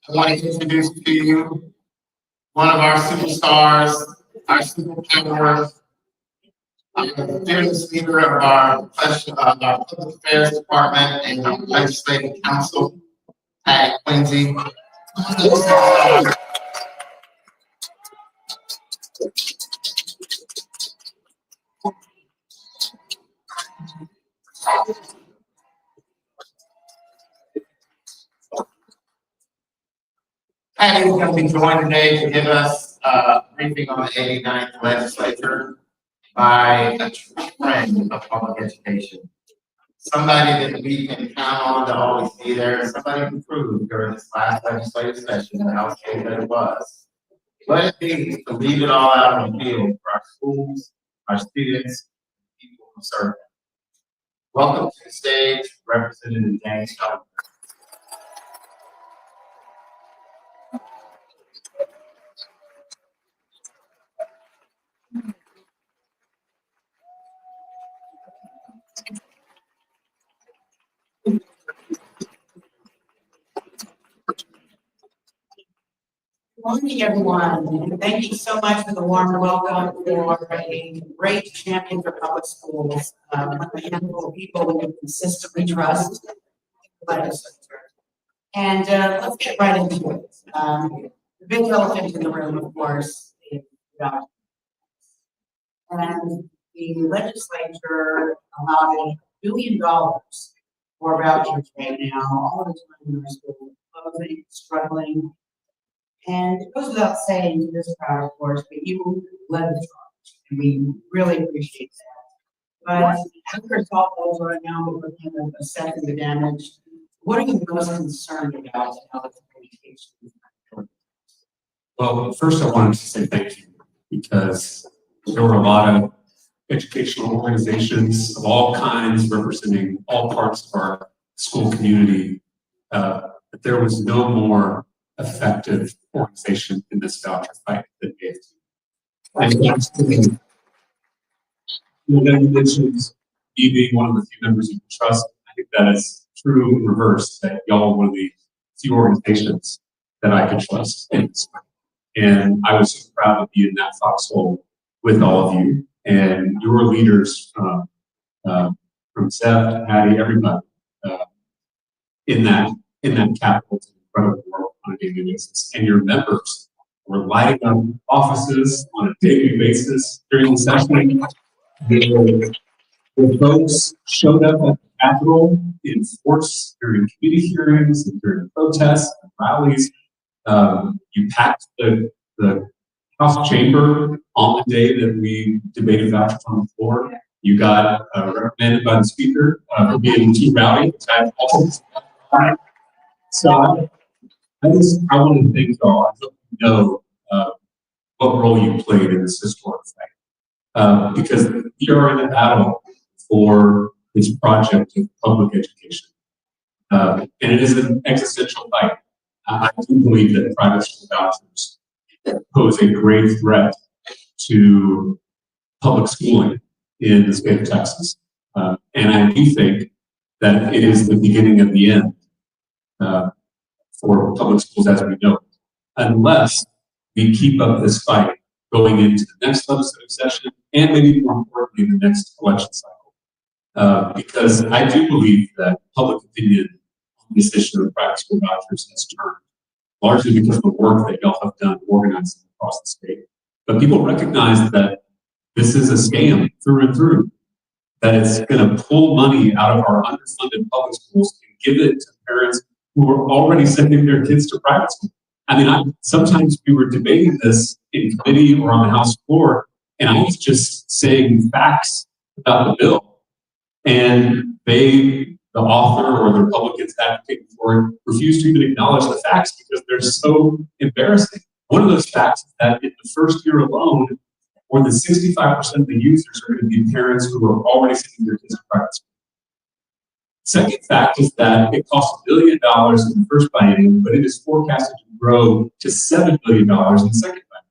I want to introduce to you one of our superstars, our superpower, the fearless leader of our Public Affairs Department and our Legislative Council, Patty Quincy. Patty is going to be joined today to give us a briefing on the 89th legislature by a true friend of public education. Somebody that we can count on to always be there, somebody who proved during this last legislative session how safe that it was. What it means to leave it all out on the field for our schools, our students, people who serve them. Welcome to the stage, Representative James Talarico. Good morning, everyone. Thank you so much for the warm welcome for a great champion for public schools. One of the handful of people we can consistently trust in the legislature. And let's get right into it. The big elephant in the room, of course, is vouchers. And the legislature allotted $1 billion for vouchers right now. All of the time in our schools, closing, struggling. And it goes without saying to this crowd, of course, but you led the charge, and we really appreciate that. But after it's all over right now, we're kind of assessing the damage. What are you most concerned about health education? Well, first I wanted to say thank you, because there were a lot of educational organizations of all kinds representing all parts of our school community, but there was no more effective organization in this voucher fight than AFT. And you mentioned you being one of the few members you can trust. I think that is true in reverse, that y'all are one of the few organizations that I could trust in this fight. And I was so proud to be in that foxhole with all of you and your leaders from Seth to Patty, everybody in that capital to incredible work on a daily basis. And your members were lighting up offices on a daily basis during the session. The folks showed up at the Capitol in force during committee hearings and during protests and rallies. You packed the House chamber on the day that we debated vouchers on the floor. You got reprimanded by the speaker for being too rowdy. So I want to thank y'all. I hope you know what role you played in this historic fight, because we are in a battle for this project of public education, and it is an existential fight. I do believe that private school vouchers pose a grave threat to public schooling in the state of Texas, and I do think that it is the beginning of the end for public schools as we know it, unless we keep up this fight going into the next legislative session and maybe more importantly the next election cycle. Because I do believe that public opinion on this issue of private school vouchers has turned, largely because of the work that y'all have done organizing across the state. But people recognize that this is a scam through and through, that it's going to pull money out of our underfunded public schools and give it to parents who are already sending their kids to private school. I mean, sometimes we were debating this in committee or on the House floor, and I was just saying facts about the bill. And the author or the Republicans advocating for it, refused to even acknowledge the facts because they're so embarrassing. One of those facts is that in the first year alone, more than 65% of the users are going to be parents who are already sending their kids to private school. Second fact is that it costs $1 billion in the first biennium, but it is forecasted to grow to $7 billion in the second biennium.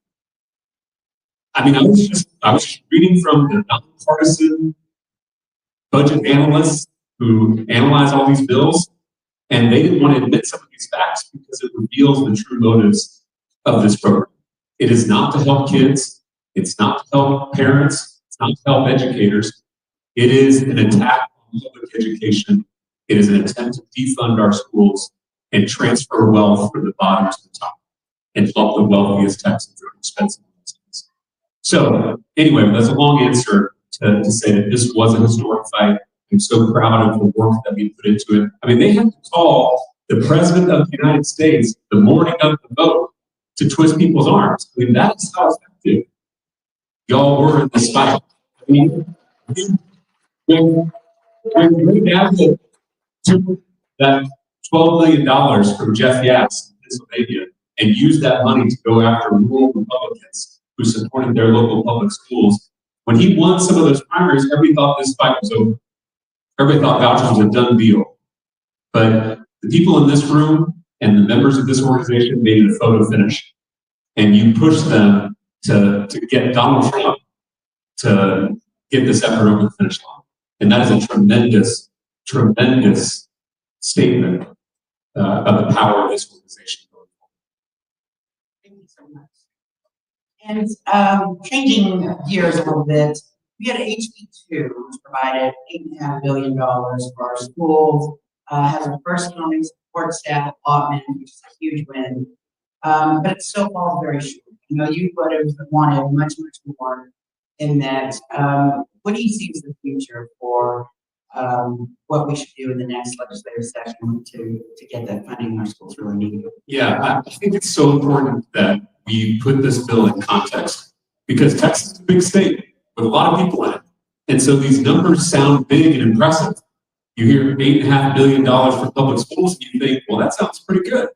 I mean, I was reading from the nonpartisan budget analysts who analyze all these bills, and they didn't want to admit some of these facts because because it reveals the true motives of this program. It is not to help kids. It's not to help parents. It's not to help educators. It is an attack on public education. It is an attempt to defund our schools and transfer wealth from the bottom to the top and help the wealthiest Texans at expensive things. So anyway, that's a long answer to say that this was a historic fight. I'm so proud of the work that we put into it. I mean, they had to call the President of the United States the morning of the vote to twist people's arms. I mean, that's how effective y'all were in this fight. I mean, when Greg Abbott took that $12 million from Jeff Yass in Pennsylvania and used that money to go after rural Republicans who supported their local public schools, when he won some of those primaries, everybody thought this fight was over. Everybody thought vouchers was a done deal. But the people in this room and the members of this organization made it a photo finish. And you pushed them to get Donald Trump to get this effort over the finish line. And that is a tremendous, tremendous statement of the power of this organization. Thank you so much. And changing gears a little bit, we had HB2, which provided $8.5 billion for our schools, has a first accounting support staff allotment, which is a huge win. But it still falls very short. You know, you would have wanted much, much more in that. What do you see as the future for what we should do in the next legislative session to get that funding our schools really need? Yeah, I think it's so important that we put this bill in context because Texas is a big state with a lot of people in it. And so these numbers sound big and impressive. You hear $8.5 billion for public schools, and you think, well, that sounds pretty good.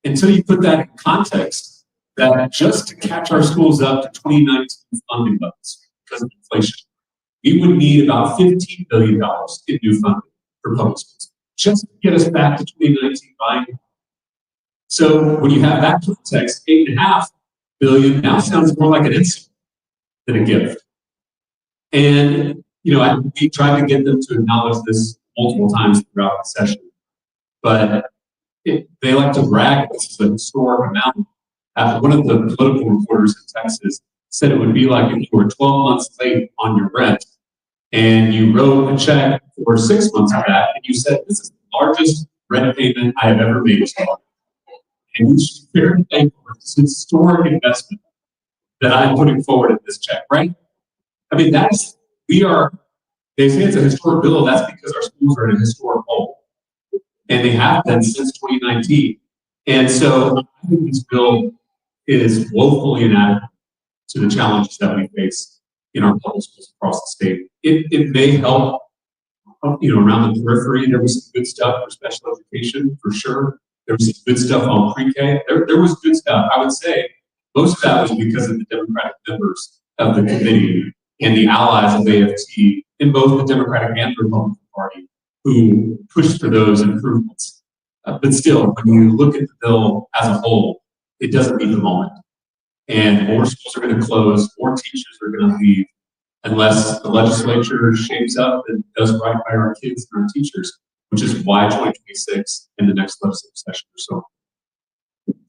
Until you put that in context, that just to catch our schools up to 2019 funding levels because of inflation, we would need about $15 billion in new funding for public schools, just to get us back to 2019 buying. So when you have that context, $8.5 billion now sounds more like an insult than a gift. And, you know, we tried to get them to acknowledge this multiple times throughout the session, but they like to brag this is a historic amount. One of the political reporters in Texas said it would be like if you were 12 months late on your rent and you wrote a check for 6 months of that and you said, this is the largest rent payment I have ever made. And we should be very thankful for this historic investment that I'm putting forward in this check, right? I mean, they say it's a historic bill, that's because our schools are in a historic hole. And they have been since 2019. And so I think this bill is woefully inadequate to the challenges that we face in our public schools across the state. It may help, you know, around the periphery. There was some good stuff for special education, for sure. There was some good stuff on pre-K. There was good stuff. I would say most of that was because of the Democratic members of the committee and the allies of AFT in both the Democratic and the Republican Party who pushed for those improvements. But still, when you look at the bill as a whole, it doesn't meet the moment. And more schools are going to close, more teachers are going to leave, unless the legislature shapes up and does right by our kids and our teachers, which is why 2026 and the next legislative session are so important.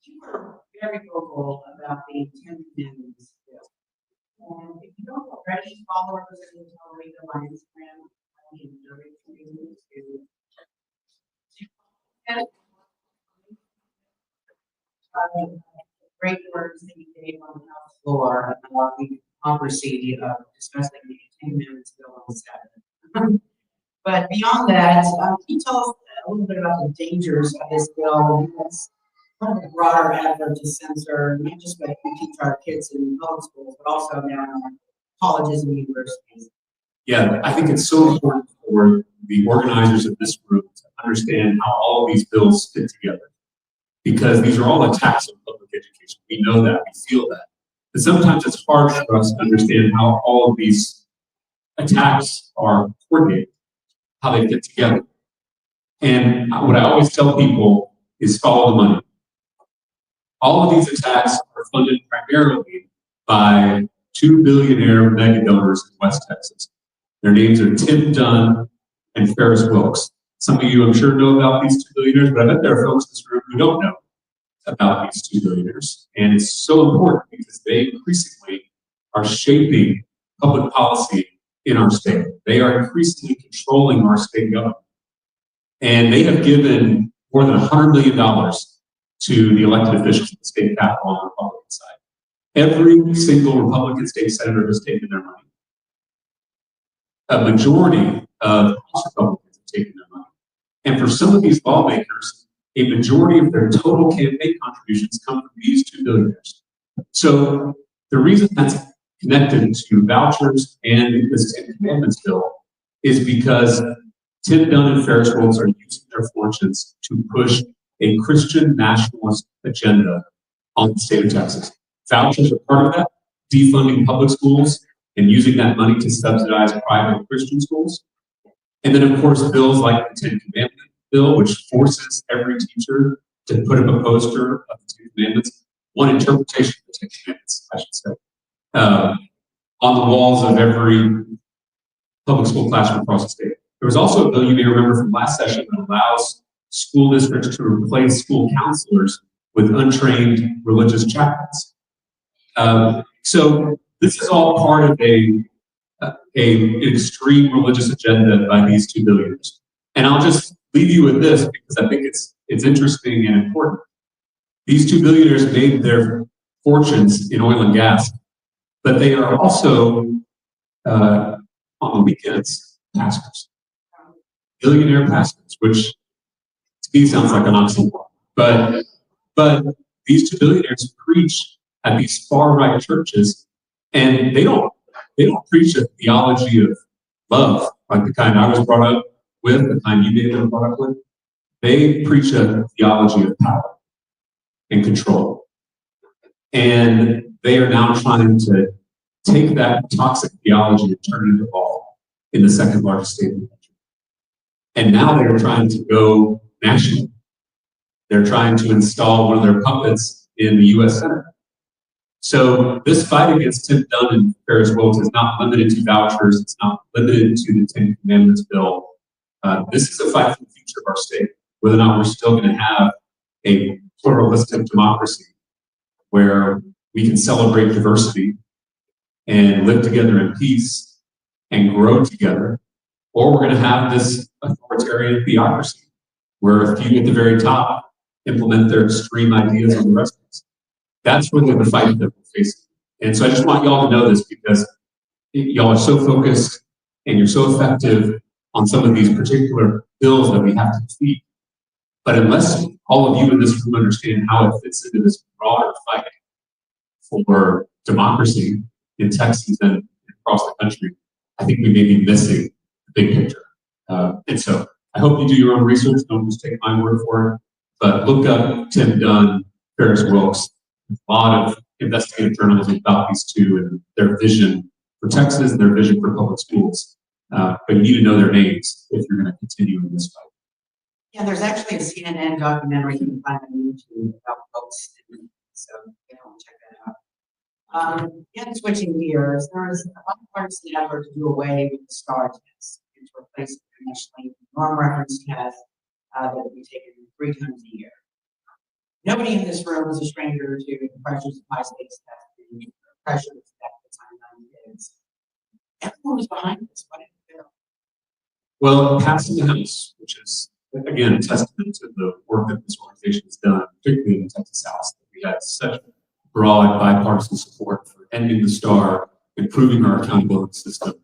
You were very vocal about the 10 commandments bill. And if you don't already follow Representative Talarico on Instagram, I can encourage you to great words that you gave on the House floor about the hypocrisy of discussing the 10 commandments bill on the 7th. But beyond that, can you tell us a little bit about the dangers of this bill? It's one of the broader effort to censor not just what we teach our kids in public schools, but also now in colleges and universities. Yeah, I think it's so important for the organizers of this group to understand how all of these bills fit together. Because these are all attacks on public education. We know that, we feel that. But sometimes it's hard for us to understand how all of these attacks are coordinated, how they fit together. And what I always tell people is follow the money. All of these attacks are funded primarily by 2 billionaire mega donors in West Texas. Their names are Tim Dunn and Ferris Wilks. Some of you, I'm sure, know about these two billionaires, but I bet there are folks in this room who don't know about these two billionaires. And it's so important because they increasingly are shaping public policy in our state. They are increasingly controlling our state government. And they have given more than $100 million to the elected officials at the state capitol on the Republican side. Every single Republican state senator has taken their money. A majority of House Republicans have taken their money. And for some of these lawmakers, a majority of their total campaign contributions come from these two billionaires. So the reason that's connected to vouchers and this Ten Commandments bill is because Tim Dunn and Ferris Wilks are using their fortunes to push a Christian nationalist agenda on the state of Texas. Vouchers are part of that, defunding public schools and using that money to subsidize private Christian schools. And then, of course, bills like the Ten Commandments bill, which forces every teacher to put up a poster of the Ten Commandments, one interpretation of the Ten Commandments, I should say, on the walls of every public school classroom across the state. There was also a bill you may remember from last session that allows school districts to replace school counselors with untrained religious chaplains. So this is all part of a extreme religious agenda by these two billionaires. And I'll just leave you with this because I think it's interesting and important. These two billionaires made their fortunes in oil and gas, but they are also on the weekends pastors, billionaire pastors, which to me sounds like an oxymoron. But these two billionaires preach at these far right churches, and they don't preach a theology of love like the kind I was brought up with, the kind you may have been brought up with. They preach a theology of power and control. And they are now trying to take that toxic theology and turn it into law in the second largest state in the country. And now they're trying to go national. They're trying to install one of their puppets in the U.S. Senate. So this fight against Tim Dunn and Ferris Wilks is not limited to vouchers. It's not limited to the Ten Commandments bill. This is a fight for the future of our state, whether or not we're still going to have a pluralistic democracy where we can celebrate diversity and live together in peace and grow together, or we're going to have this authoritarian theocracy where a few at the very top implement their extreme ideas on the rest of us. That's really the fight that we're facing. And so I just want y'all to know this because y'all are so focused and you're so effective on some of these particular bills that we have to defeat. But unless all of you in this room understand how it fits into this broader fight for democracy in Texas and across the country, I think we may be missing the big picture. And so I hope you do your own research. Don't just take my word for it. But look up Tim Dunn, Ferris Wilks. A lot of investigative journalism about these two and their vision for Texas and their vision for public schools. But you need to know their names if you're going to continue in this fight. Yeah, there's actually a CNN documentary you can find on YouTube about folks, so check that out. Again, switching gears, there is a bipartisan effort to do away with the STAR test and to replace the nationally norm reference test that will be taken 3 times a year. Nobody in this room is a stranger to the pressures of high-stakes testing, the pressures that puts on young kids. Everyone was behind this. What did it do? Well, passing the House, which is, again, a testament to the work that this organization has done, particularly in the Texas House. We had such broad bipartisan support for ending the STAR, improving our accountability system.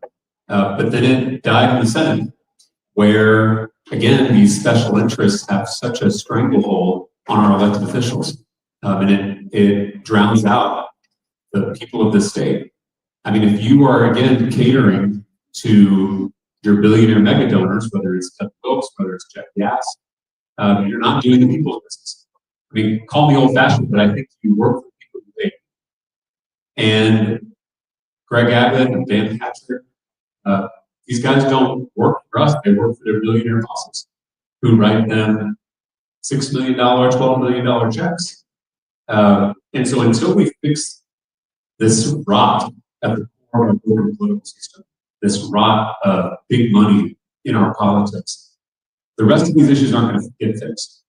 But then it died in the Senate, where, again, these special interests have such a stranglehold on our elected officials. And it drowns out the people of this state. I mean, if you are, again, catering to your billionaire mega donors, whether it's Ted Wilks, whether it's Jeff Yass, you're not doing the people's business. I mean, call me old-fashioned, but I think you work for the people you pay. And Greg Abbott and Dan Patrick, these guys don't work for us. They work for their billionaire bosses who write them $6 million, $12 million checks. And so until we fix this rot at the core of our political system, this rot of big money in our politics, the rest of these issues aren't going to get fixed.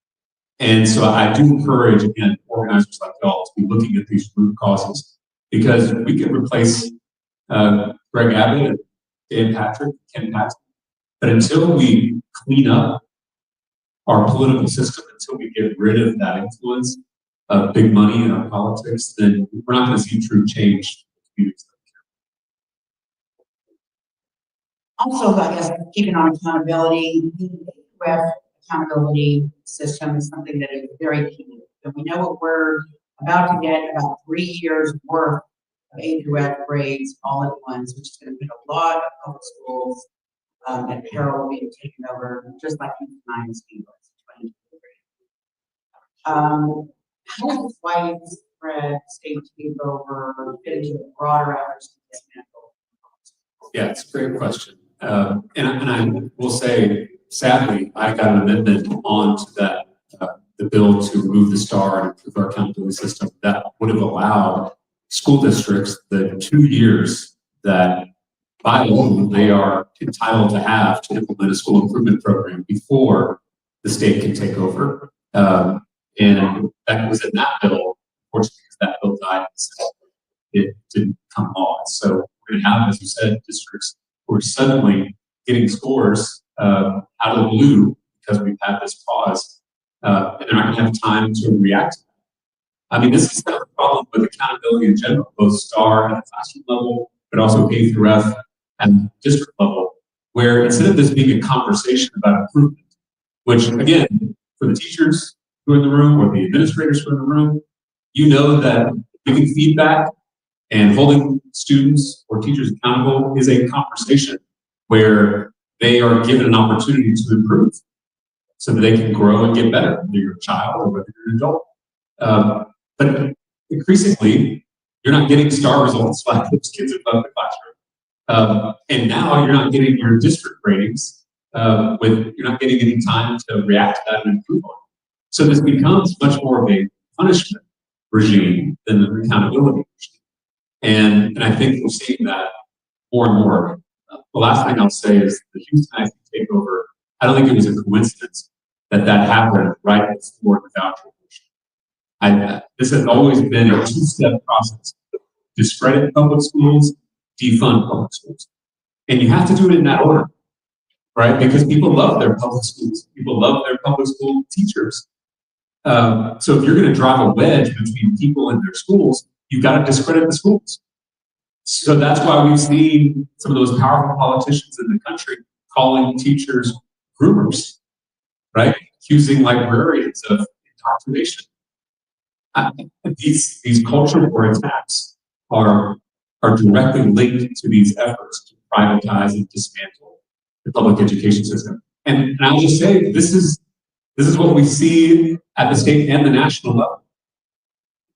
And so I do encourage, again, organizers like y'all to be looking at these root causes, because we can replace Greg Abbott and Dan Patrick, Ken Patrick, but until we clean up our political system, until we get rid of that influence of big money in our politics, then we're not going to see true change in communities. Also, I guess, keeping on accountability, the AUF accountability system is something that is very key. And we know what we're about to get, about 3 years worth of AUF grades all at once, which is going to put a lot of public schools at peril being taken over, just like in the 2023. How does this widespread state takeover fit into the broader efforts to dismantle? Yeah, it's a great question. And I will say, sadly, I got an amendment onto that, the bill to remove the STAR and improve our accountability system that would have allowed school districts the 2 years that by law they are entitled to have to implement a school improvement program before the state can take over. And that was in that bill. Unfortunately, because that bill died, it didn't come law. So we're going to have, as you said, districts who are suddenly getting scores out of the blue because we've had this pause, and they're not going to have time to react to that. I mean, this is kind of a problem with accountability in general, both STAR at the classroom level, but also K through F at the district level, where instead of this being a conversation about improvement, which again, for the teachers who are in the room or the administrators who are in the room, you know that giving feedback and holding students or teachers accountable is a conversation where they are given an opportunity to improve so that they can grow and get better, whether you're a child or whether you're an adult. But increasingly, you're not getting STAR results like those kids above the classroom. And now you're not getting your district ratings, you're not getting any time to react to that and improve on it. So this becomes much more of a punishment regime than an accountability regime. And I think we're seeing that more and more. The last thing I'll say is the Houston AFT takeover, I don't think it was a coincidence that that happened right before the voucher issue. This has always been a two-step process. Discredit public schools, defund public schools. And you have to do it in that order, right? Because people love their public schools. People love their public school teachers. So if you're going to drive a wedge between people and their schools, you've got to discredit the schools. So that's why we've seen some of those powerful politicians in the country calling teachers groomers, right? Accusing librarians of indoctrination. These cultural war attacks are directly linked to these efforts to privatize and dismantle the public education system. And I'll just say, this is what we see at the state and the national level.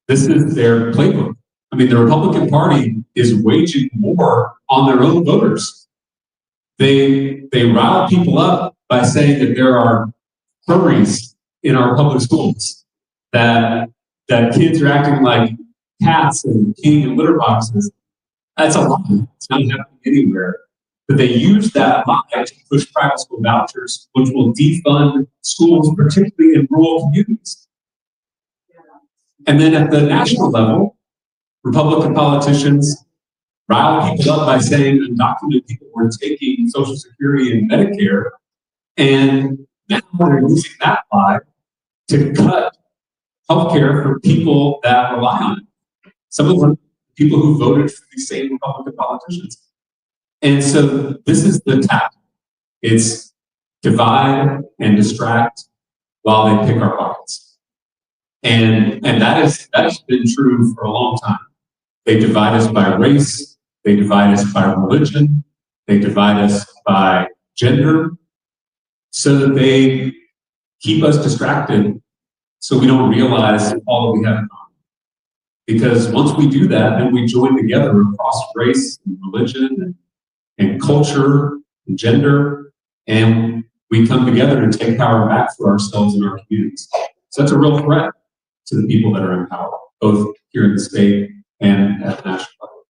This is their playbook. I mean, the Republican Party is waging war on their own voters. They rile people up by saying that there are furries in our public schools, that kids are acting like cats and peeing in litter boxes. That's a lie. It's not happening anywhere. But they use that lie to push private school vouchers, which will defund schools, particularly in rural communities. And then at the national level, Republican politicians rile people up by saying undocumented people were taking Social Security and Medicare, and now they're using that lie to cut healthcare for people that rely on it. Some of them, people who voted for these same Republican politicians. And so this is the tactic. It's divide and distract while they pick our pockets. And that has been true for a long time. They divide us by race, they divide us by religion, they divide us by gender, so that they keep us distracted so we don't realize all that we have in common. Because once we do that, then we join together across race and religion and culture and gender, and we come together and take power back for ourselves and our communities. So that's a real threat to the people that are in power, both here in the state and at the national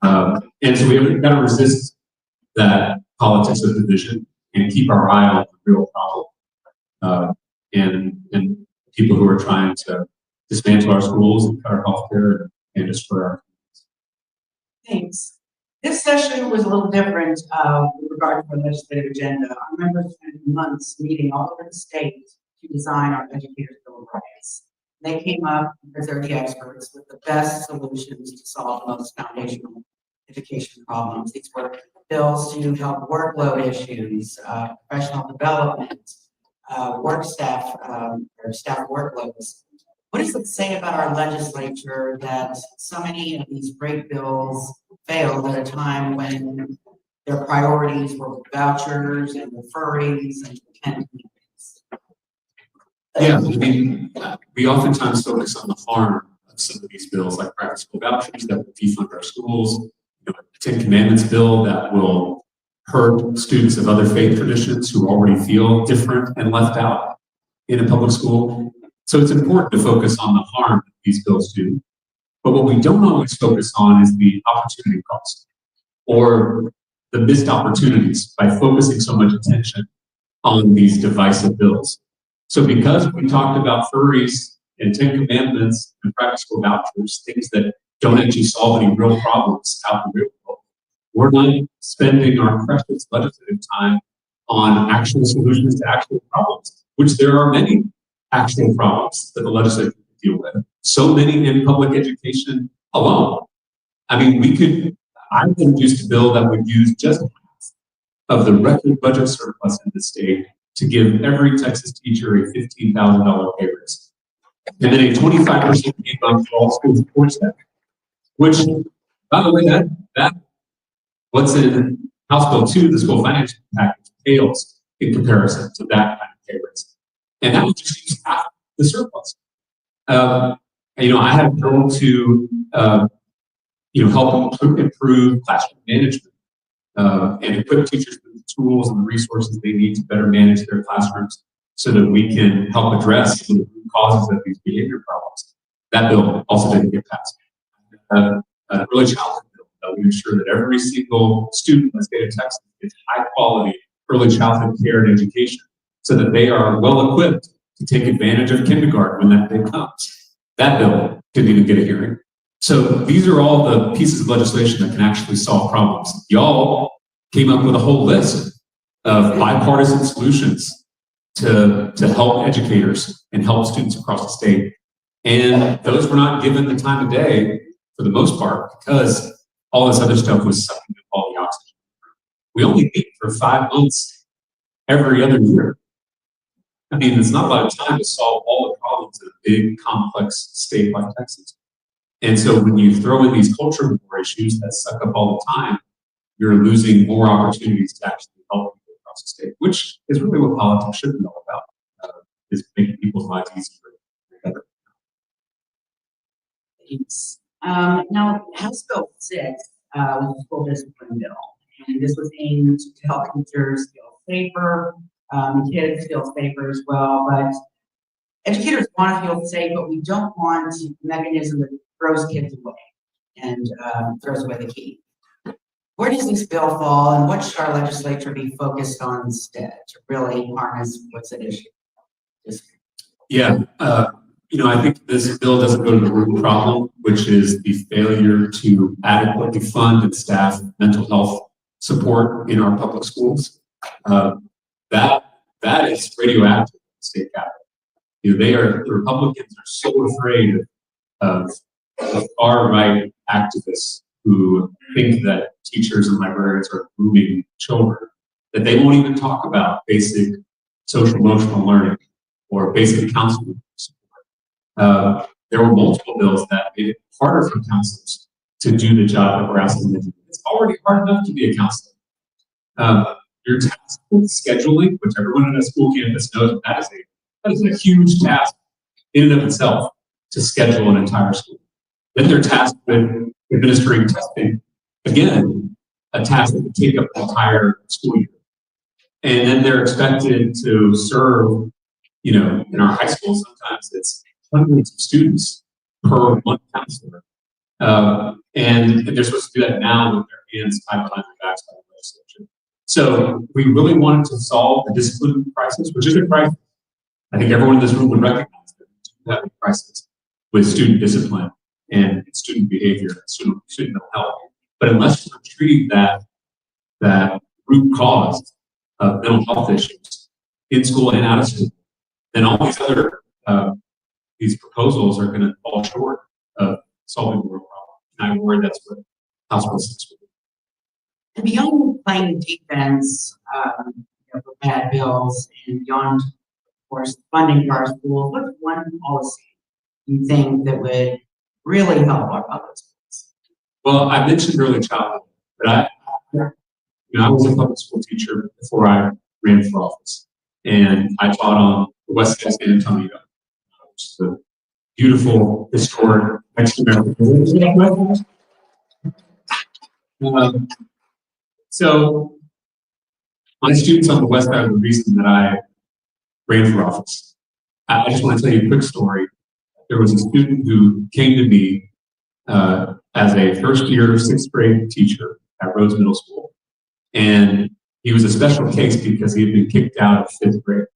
level. And so we've got to resist that politics of division and keep our eye on the real problem, and people who are trying to dismantle our schools and cut our healthcare and destroy our Thanks. This session was a little different with regard to the legislative agenda. I remember spending months meeting all over the state to design our educators' bill of rights. They came up, because they're the experts, with the best solutions to solve the most foundational education problems. These were bills to help workload issues, professional development, work staff, or staff workloads. What does it say about our legislature that so many of these great bills failed at a time when their priorities were vouchers and referees and pretend meetings? Yeah, I mean, we oftentimes focus on the harm of some of these bills, like private school vouchers that will defund our schools, a Ten Commandments bill that will hurt students of other faith traditions who already feel different and left out in a public school. So it's important to focus on the harm that these bills do. But what we don't always focus on is the opportunity cost or the missed opportunities by focusing so much attention on these divisive bills. So because we talked about furries and Ten Commandments and private school vouchers, things that don't actually solve any real problems out in the real world, we're not spending our precious legislative time on actual solutions to actual problems, which there are many actual problems that the legislature can deal with. So many in public education alone. I mean, I introduced a bill that would use just half of the record budget surplus in the state to give every Texas teacher a $15,000 pay raise. And then a 25% pay bump for all school support staff, which, by the way, that what's in House Bill 2, the school financial package, pales in comparison to that kind of pay raise. And that would just use half the surplus. I had a bill to, help improve classroom management and equip teachers with the tools and the resources they need to better manage their classrooms so that we can help address the root causes of these behavior problems. That bill also didn't get passed. An early childhood bill that would ensure that every single student in the state of Texas gets high quality early childhood care and education so that they are well equipped to take advantage of kindergarten when that day comes. That bill didn't even get a hearing. So these are all the pieces of legislation that can actually solve problems. Y'all came up with a whole list of bipartisan solutions to help educators and help students across the state. And those were not given the time of day for the most part because all this other stuff was sucking up all the oxygen. We only meet for 5 months every other year. I mean, it's not a lot of time to solve all the problems in a big, complex state like Texas. And so when you throw in these cultural war issues that suck up all the time, you're losing more opportunities to actually help people across the state, which is really what politics should be all about, is making people's lives easier. Thanks. Now, House Bill 6 was a school discipline bill, and this was aimed to help teachers feel safer, kids feel safer as well, but educators want to feel safe, but we don't want a mechanism that throws kids away and throws away the key. Where does this bill fall, and what should our legislature be focused on instead to really harness what's at issue? I think this bill doesn't go to the root problem, which is the failure to adequately fund and staff mental health support in our public schools. That is radioactive in the state capitol. The Republicans are so afraid of far-right activists who think that teachers and librarians are grooming children, that they won't even talk about basic social emotional learning or basic counseling support. There were multiple bills that made it harder for counselors to do the job that we're asking them to do. It's already hard enough to be a counselor. You're tasked with scheduling, which everyone on a school campus knows that is a huge task in and of itself to schedule an entire school. Then they're tasked with administering testing, again, a task that would take up the entire school year. And then they're expected to serve, in our high school, sometimes it's hundreds of students per one counselor. And they're supposed to do that now with their hands tied behind their backs by the legislature. So we really wanted to solve the discipline crisis, which is a crisis. I think everyone in this room would recognize that we do have a crisis with student discipline and student behavior, student mental health. But unless we're treating that root cause of mental health issues in school and out of school, then all these other these proposals are going to fall short of solving the real problem. And I worry that's what House Bill 6 will do. And beyond playing defense, for bad bills, and beyond, of course, funding for our schools, what's one policy you think that would really help our public schools? Well, I mentioned early childhood, but I was a public school teacher before I ran for office, and I taught on the west side of San Antonio, which is a beautiful, historic Mexican-American. So my students on the west side are the reason that I ran for office. I just want to tell you a quick story. There was a student who came to me as a first-year sixth grade teacher at Rhodes Middle School, and he was a special case because he had been kicked out of fifth grade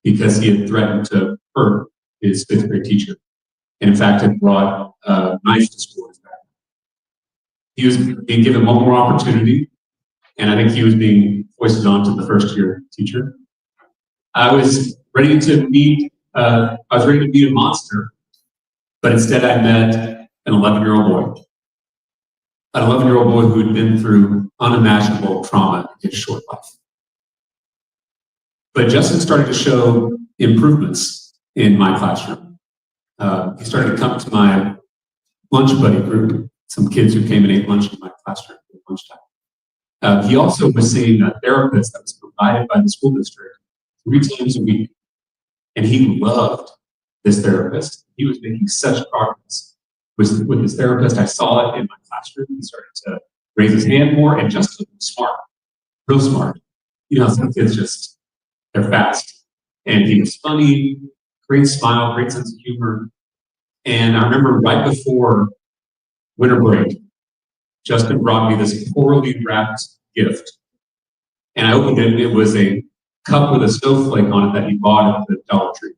because he had threatened to hurt his fifth grade teacher, and in fact had brought knives to school. He was being given one more opportunity, and I think he was being foisted onto the first-year teacher. I was ready to meet a monster, but instead I met an 11-year-old boy. An 11-year-old boy who had been through unimaginable trauma in his short life. But Justin started to show improvements in my classroom. He started to come to my lunch buddy group, some kids who came and ate lunch in my classroom at lunchtime. He also was seeing a therapist that was provided by the school district 3 times a week. And he loved this therapist. He was making such progress with his therapist. I saw it in my classroom. He started to raise his hand more, and Justin was smart, real smart. You know, some kids they're fast. And he was funny, great smile, great sense of humor. And I remember right before winter break, Justin brought me this poorly wrapped gift. And I opened it, and it was a cup with a snowflake on it that he bought at the Dollar Tree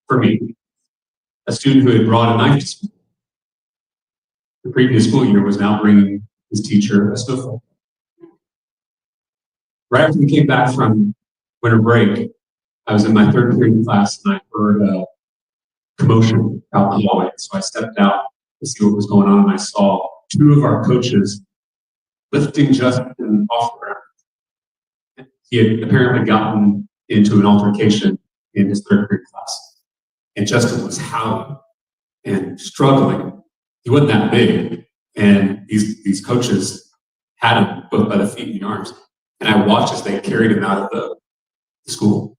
for me, a student who had brought a knife to school. The previous school year was now bringing his teacher a snowflake. Right after we came back from winter break, I was in my 3rd period class, and I heard a commotion out in the hallway. So I stepped out to see what was going on, and I saw 2 of our coaches lifting Justin off the ground. He had apparently gotten into an altercation in his 3rd period class, and Justin was howling and struggling. He wasn't that big, and these coaches had him both by the feet and the arms, and I watched as they carried him out of the school.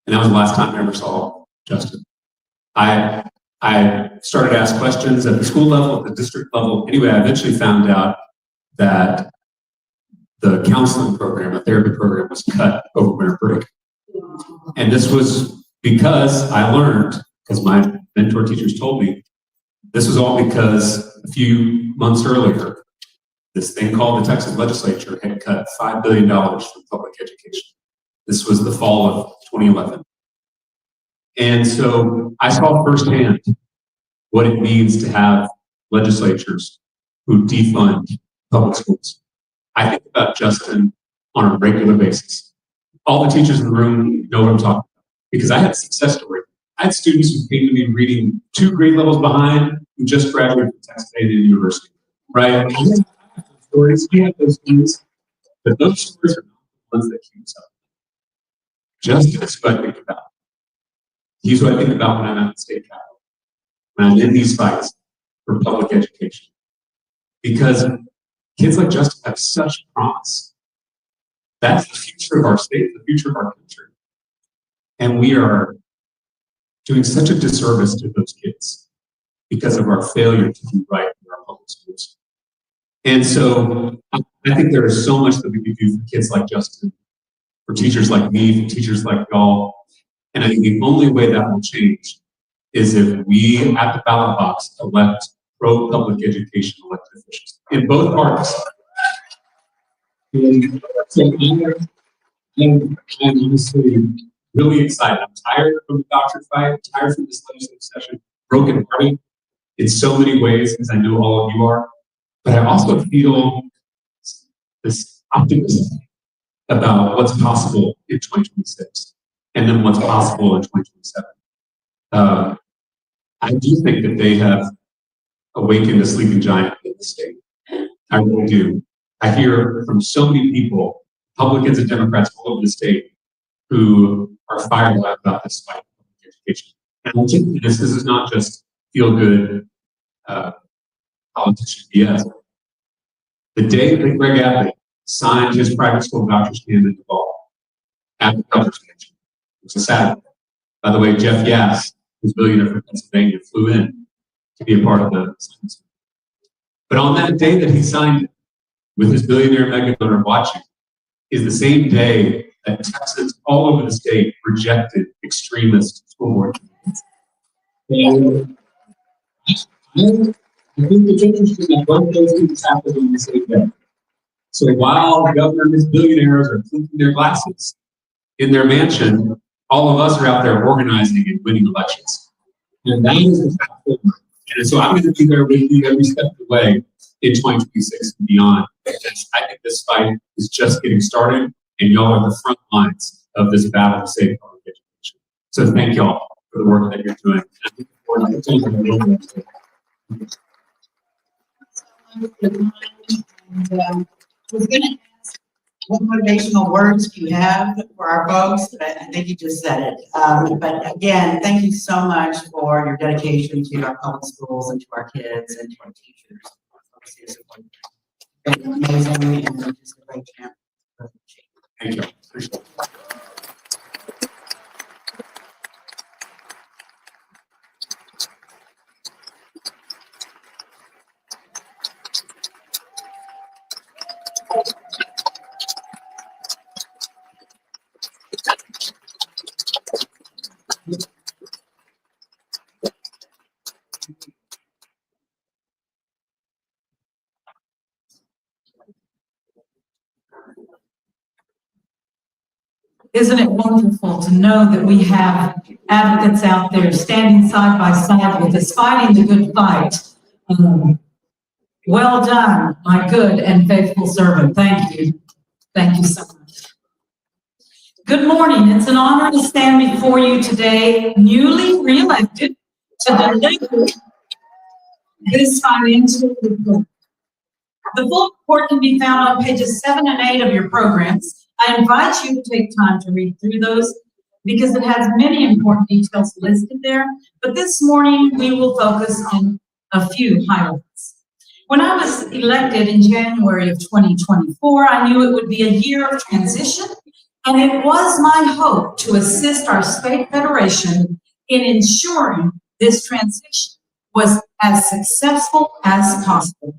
And that was the last time I ever saw Justin. I started to ask questions at the school level, at the district level. Anyway, I eventually found out that the counseling program, the therapy program, was cut over winter break. And this was because I learned, because my mentor teachers told me, this was all because a few months earlier, this thing called the Texas legislature had cut $5 billion from public education. This was the fall of 2011. And so I saw firsthand what it means to have legislatures who defund public schools. I think about Justin on a regular basis. All the teachers in the room know what I'm talking about, because I had a success story. I had students who came to me reading 2 grade levels behind who just graduated from Texas A&M University, right? Stories, we have those things, but those stories are not the ones that keep us up. Justin is what I think about. He's what I think about when I'm at the state capitol, when I'm in these fights for public education. Because kids like Justin have such promise. That's the future of our state, the future of our country. And we are doing such a disservice to those kids because of our failure to do right in our public schools. And so I think there is so much that we can do for kids like Justin, for teachers like me, for teachers like y'all. And I think the only way that will change is if we, at the ballot box, elect pro-public education elected officials in both parties. And so I'm honestly really excited. I'm tired from the doctor fight, tired from this legislative session, broken hearted in so many ways, because I know all of you are. But I also feel this optimism about what's possible in 2026 and then what's possible in 2027. I do think that they have awakened a sleeping giant in the state. I really do. I hear from so many people, Republicans and Democrats all over the state, who are fired up about this fight for public education. And I think this is not just feel-good politician BS. The day that Greg Abbott signed his private school vouchers came into law at the governor's mansion, it was a Saturday. By the way, Jeff Yass, who's a billionaire from Pennsylvania, flew in to be a part of the signing. But on that day that he signed it, with his billionaire mega donor watching, is the same day that Texans all over the state rejected extremist school board candidates. And I think it's interesting that both those things happened on the same day. So while the governor and his billionaires are clinking their glasses in their mansion, all of us are out there organizing and winning elections. And that is the path forward. And so I'm going to be there with you every step of the way in 2026 and beyond. I think this fight is just getting started, and y'all are the front lines of this battle to save public education. So thank y'all for the work that you're doing. I was going to ask what motivational words do you have for our folks, but I think you just said it. But again, thank you so much for your dedication to our public schools and to our kids and to our teachers. It's amazing and just a great champ. Thank you. Appreciate it. Isn't it wonderful to know that we have advocates out there standing side by side with us, fighting the good fight? Well done, my good and faithful servant. Thank you. Thank you so much. Good morning. It's an honor to stand before you today, newly reelected, to deliver this financial report. The full report can be found on pages 7 and 8 of your programs. I invite you to take time to read through those because it has many important details listed there. But this morning, we will focus on a few highlights. When I was elected in January of 2024, I knew it would be a year of transition, and it was my hope to assist our state federation in ensuring this transition was as successful as possible.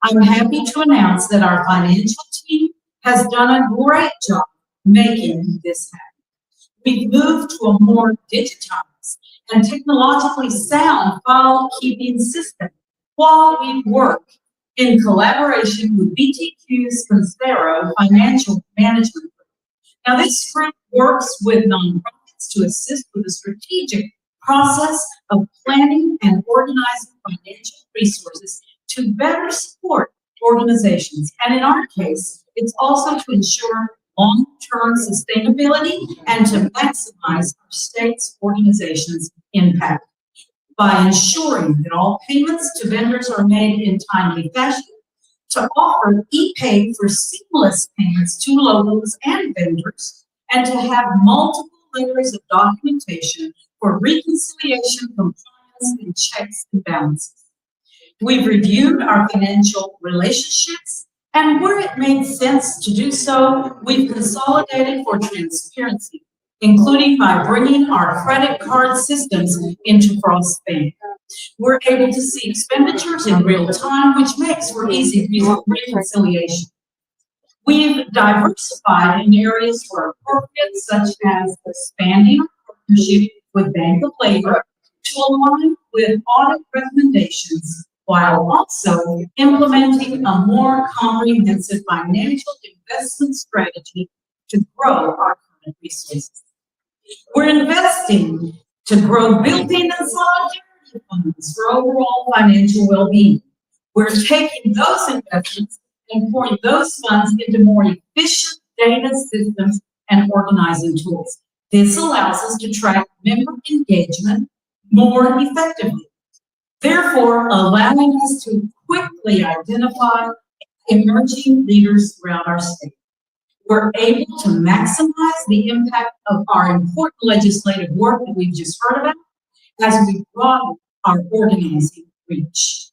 I'm happy to announce that our financial team has done a great job making this happen. We've moved to a more digitized and technologically sound file-keeping system while we work in collaboration with BTQ's Conspero Financial Management Group. Now, this group works with nonprofits to assist with the strategic process of planning and organizing financial resources to better support organizations. And in our case, it's also to ensure long-term sustainability and to maximize our state's organization's impact by ensuring that all payments to vendors are made in timely fashion, to offer e-pay for seamless payments to locals and vendors, and to have multiple layers of documentation for reconciliation, compliance, and checks and balances. We've reviewed our financial relationships, and where it made sense to do so, we've consolidated for transparency, including by bringing our credit card systems into cross-bank. We're able to see expenditures in real time, which makes for easy reconciliation. We've diversified in areas where appropriate, such as expanding our partnership with Bank of Labor to align with audit recommendations, while also implementing a more comprehensive financial investment strategy to grow our current resources. We're investing to grow building and solidarity funds for overall financial well-being. We're taking those investments and pouring those funds into more efficient data systems and organizing tools. This allows us to track member engagement more effectively, therefore allowing us to quickly identify emerging leaders throughout our state. We're able to maximize the impact of our important legislative work that we've just heard about as we broaden our organizing reach.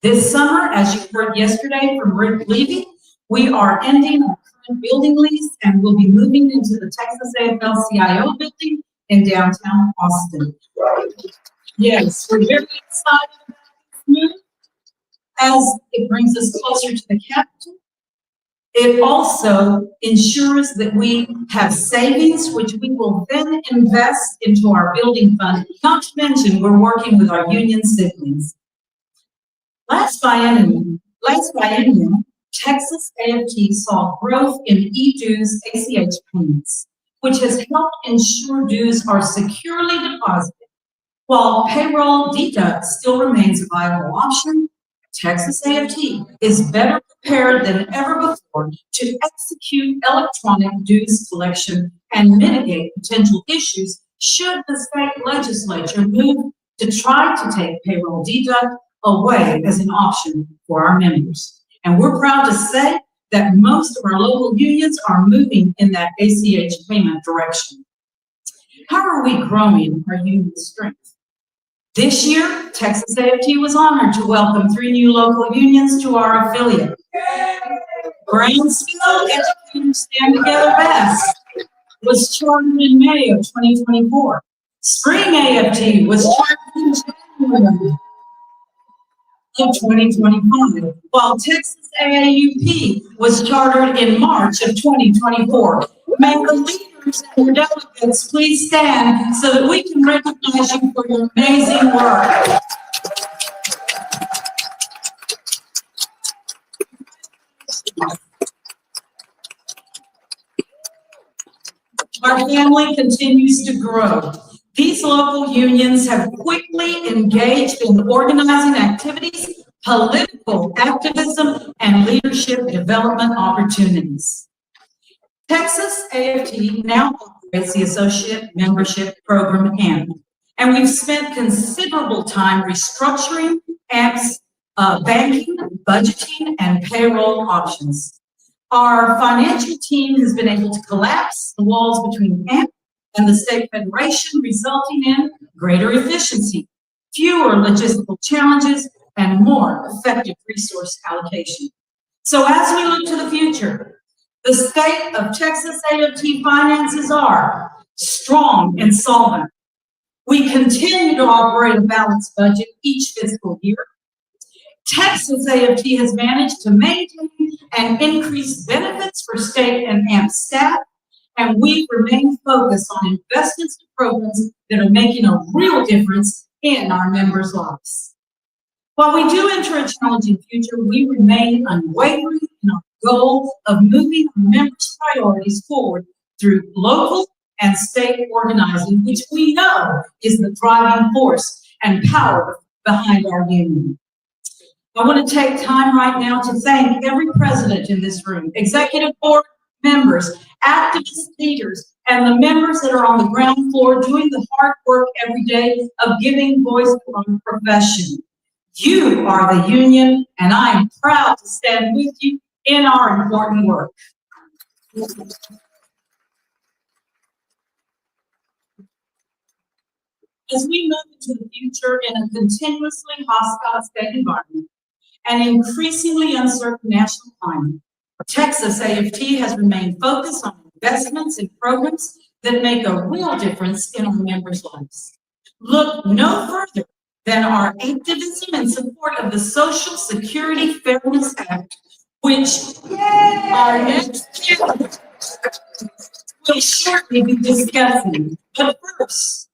This summer, as you heard yesterday from Rick Levy, we are ending our current building lease and we'll be moving into the Texas AFL-CIO building in downtown Austin. Yes, we're very excited about this move as it brings us closer to the capital. It also ensures that we have savings, which we will then invest into our building fund. Not to mention, we're working with our union siblings. Last biennium, Texas AFT saw growth in e-dues ACH payments, which has helped ensure dues are securely deposited. While payroll deduct still remains a viable option, Texas AFT is better prepared than ever before to execute electronic dues collection and mitigate potential issues should the state legislature move to try to take payroll deduct away as an option for our members. And we're proud to say that most of our local unions are moving in that ACH payment direction. How are we growing our union strength? This year, Texas AFT was honored to welcome 3 new local unions to our affiliate. Brownsville Educators Stand Together Best was chartered in May of 2024. Spring AFT was chartered in January of 2025, while Texas AAUP was chartered in March of 2024. May the leaders and your delegates please stand so that we can recognize you for your amazing work. Our family continues to grow. These local unions have quickly engaged in organizing activities, political activism, and leadership development opportunities. Texas AFT now operates the Associate Membership Program AMP, and we've spent considerable time restructuring AMP's banking, budgeting, and payroll options. Our financial team has been able to collapse the walls between AMP and the state federation, resulting in greater efficiency, fewer logistical challenges, and more effective resource allocation. So as we look to the future, the state of Texas AFT finances are strong and solvent. We continue to operate a balanced budget each fiscal year. Texas AFT has managed to maintain and increase benefits for state and AMP staff, and we remain focused on investments and programs that are making a real difference in our members' lives. While we do enter a challenging future, we remain unwavering in our goal of moving our members' priorities forward through local and state organizing, which we know is the driving force and power behind our union. I want to take time right now to thank every president in this room, executive board members, activist leaders, and the members that are on the ground floor doing the hard work every day of giving voice to our profession. You are the union, and I am proud to stand with you in our important work. As we move into the future in a continuously hostile state environment and increasingly uncertain national climate, Texas AFT has remained focused on investments in programs that make a real difference in our members' lives. Look no further than our activism in support of the Social Security Fairness Act, which our next year will shortly be discussing. But first,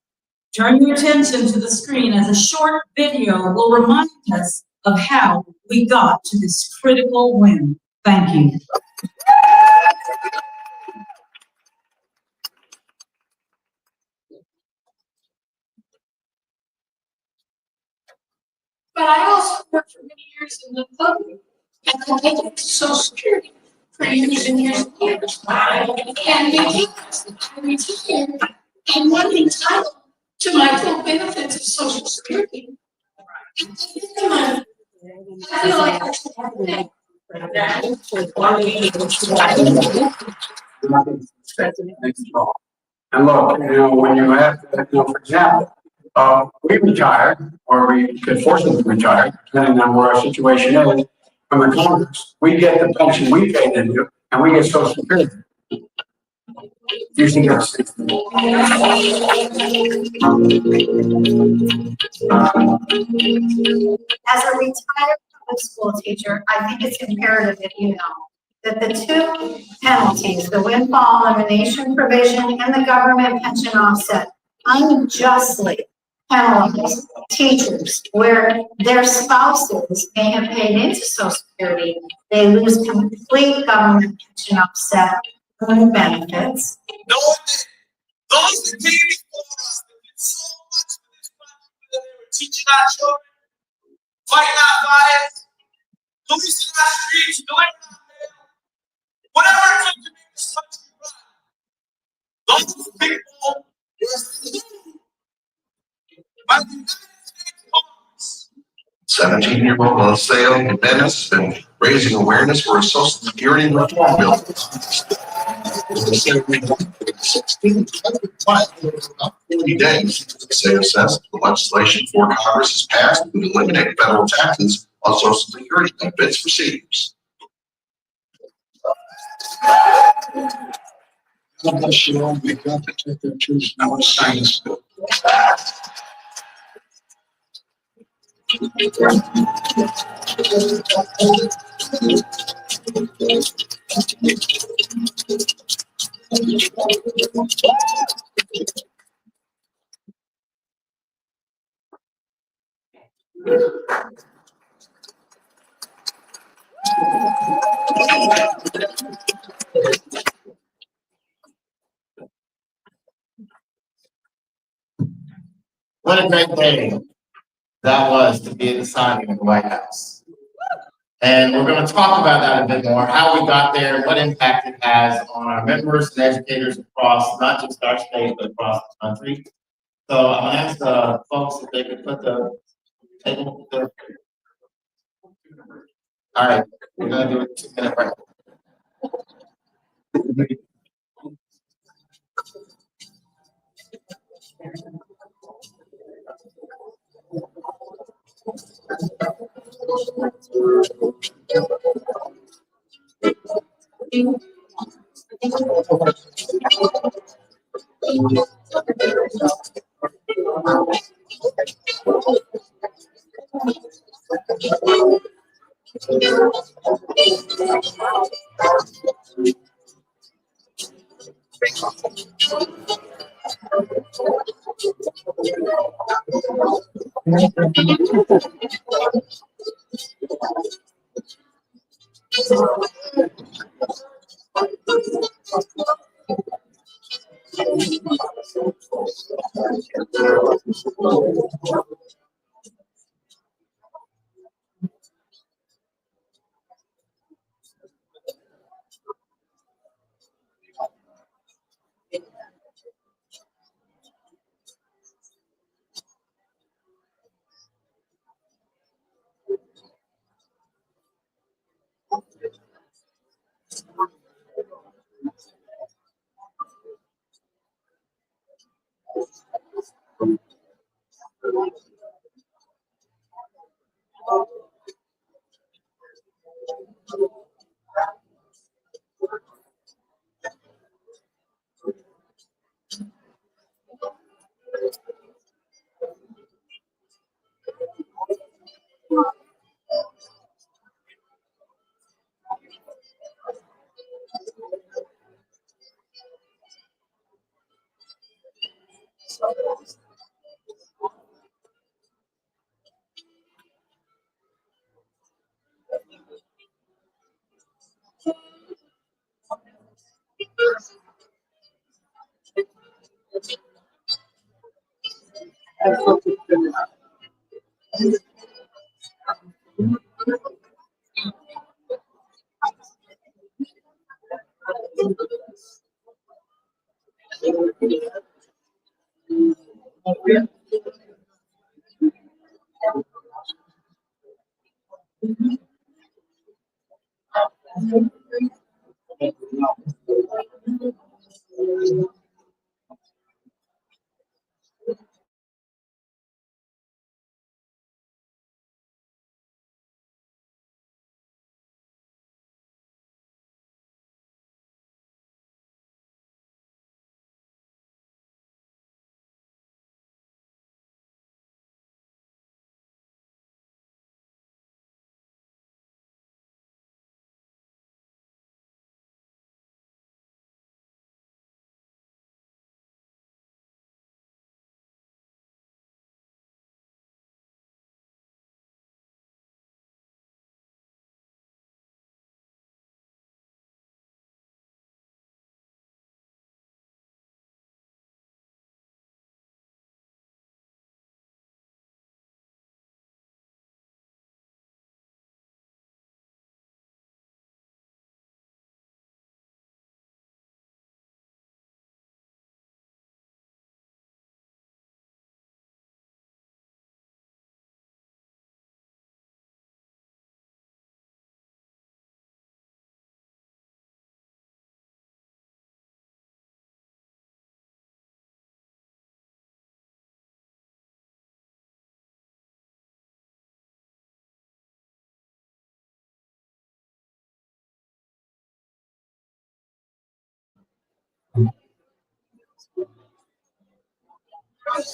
turn your attention to the screen as a short video will remind us of how we got to this critical win. Thank you. But I also worked for many years in the public, and I paid Social Security for years and years and years. And because I retired, I'm not entitled to my full benefits of Social Security. I feel like I should have that. And look, when you have, for example, we retired, or we could forcibly retire, depending on where our situation is, from the Congress, we get the pension we paid into, and we get Social Security. Usually gets. As a retired public school teacher, I think it's imperative that you know that the two penalties, the windfall elimination provision and the government pension offset, unjustly penalize teachers where their spouses may have paid into Social Security. They lose complete government pension offset and benefits. Those that came before us that did so much for this country, whether they were teaching our children, fighting our fires, policing our streets, doing our mail, whatever it took to make this country run. Those people were sued by the United States Congress. 17-year-old sale in Venice and raising awareness for a Social Security reform bill. 40 days, the state says, the legislation for Congress has passed would eliminate federal taxes on Social Security benefits for seniors. What a great day that was to be at the signing of the White House. And we're going to talk about that a bit more, how we got there, what impact it has on our members and educators across not just our state, but across the country. So I'm going to ask the folks if they could put the table there. All right, we're going to do a 2-minute break.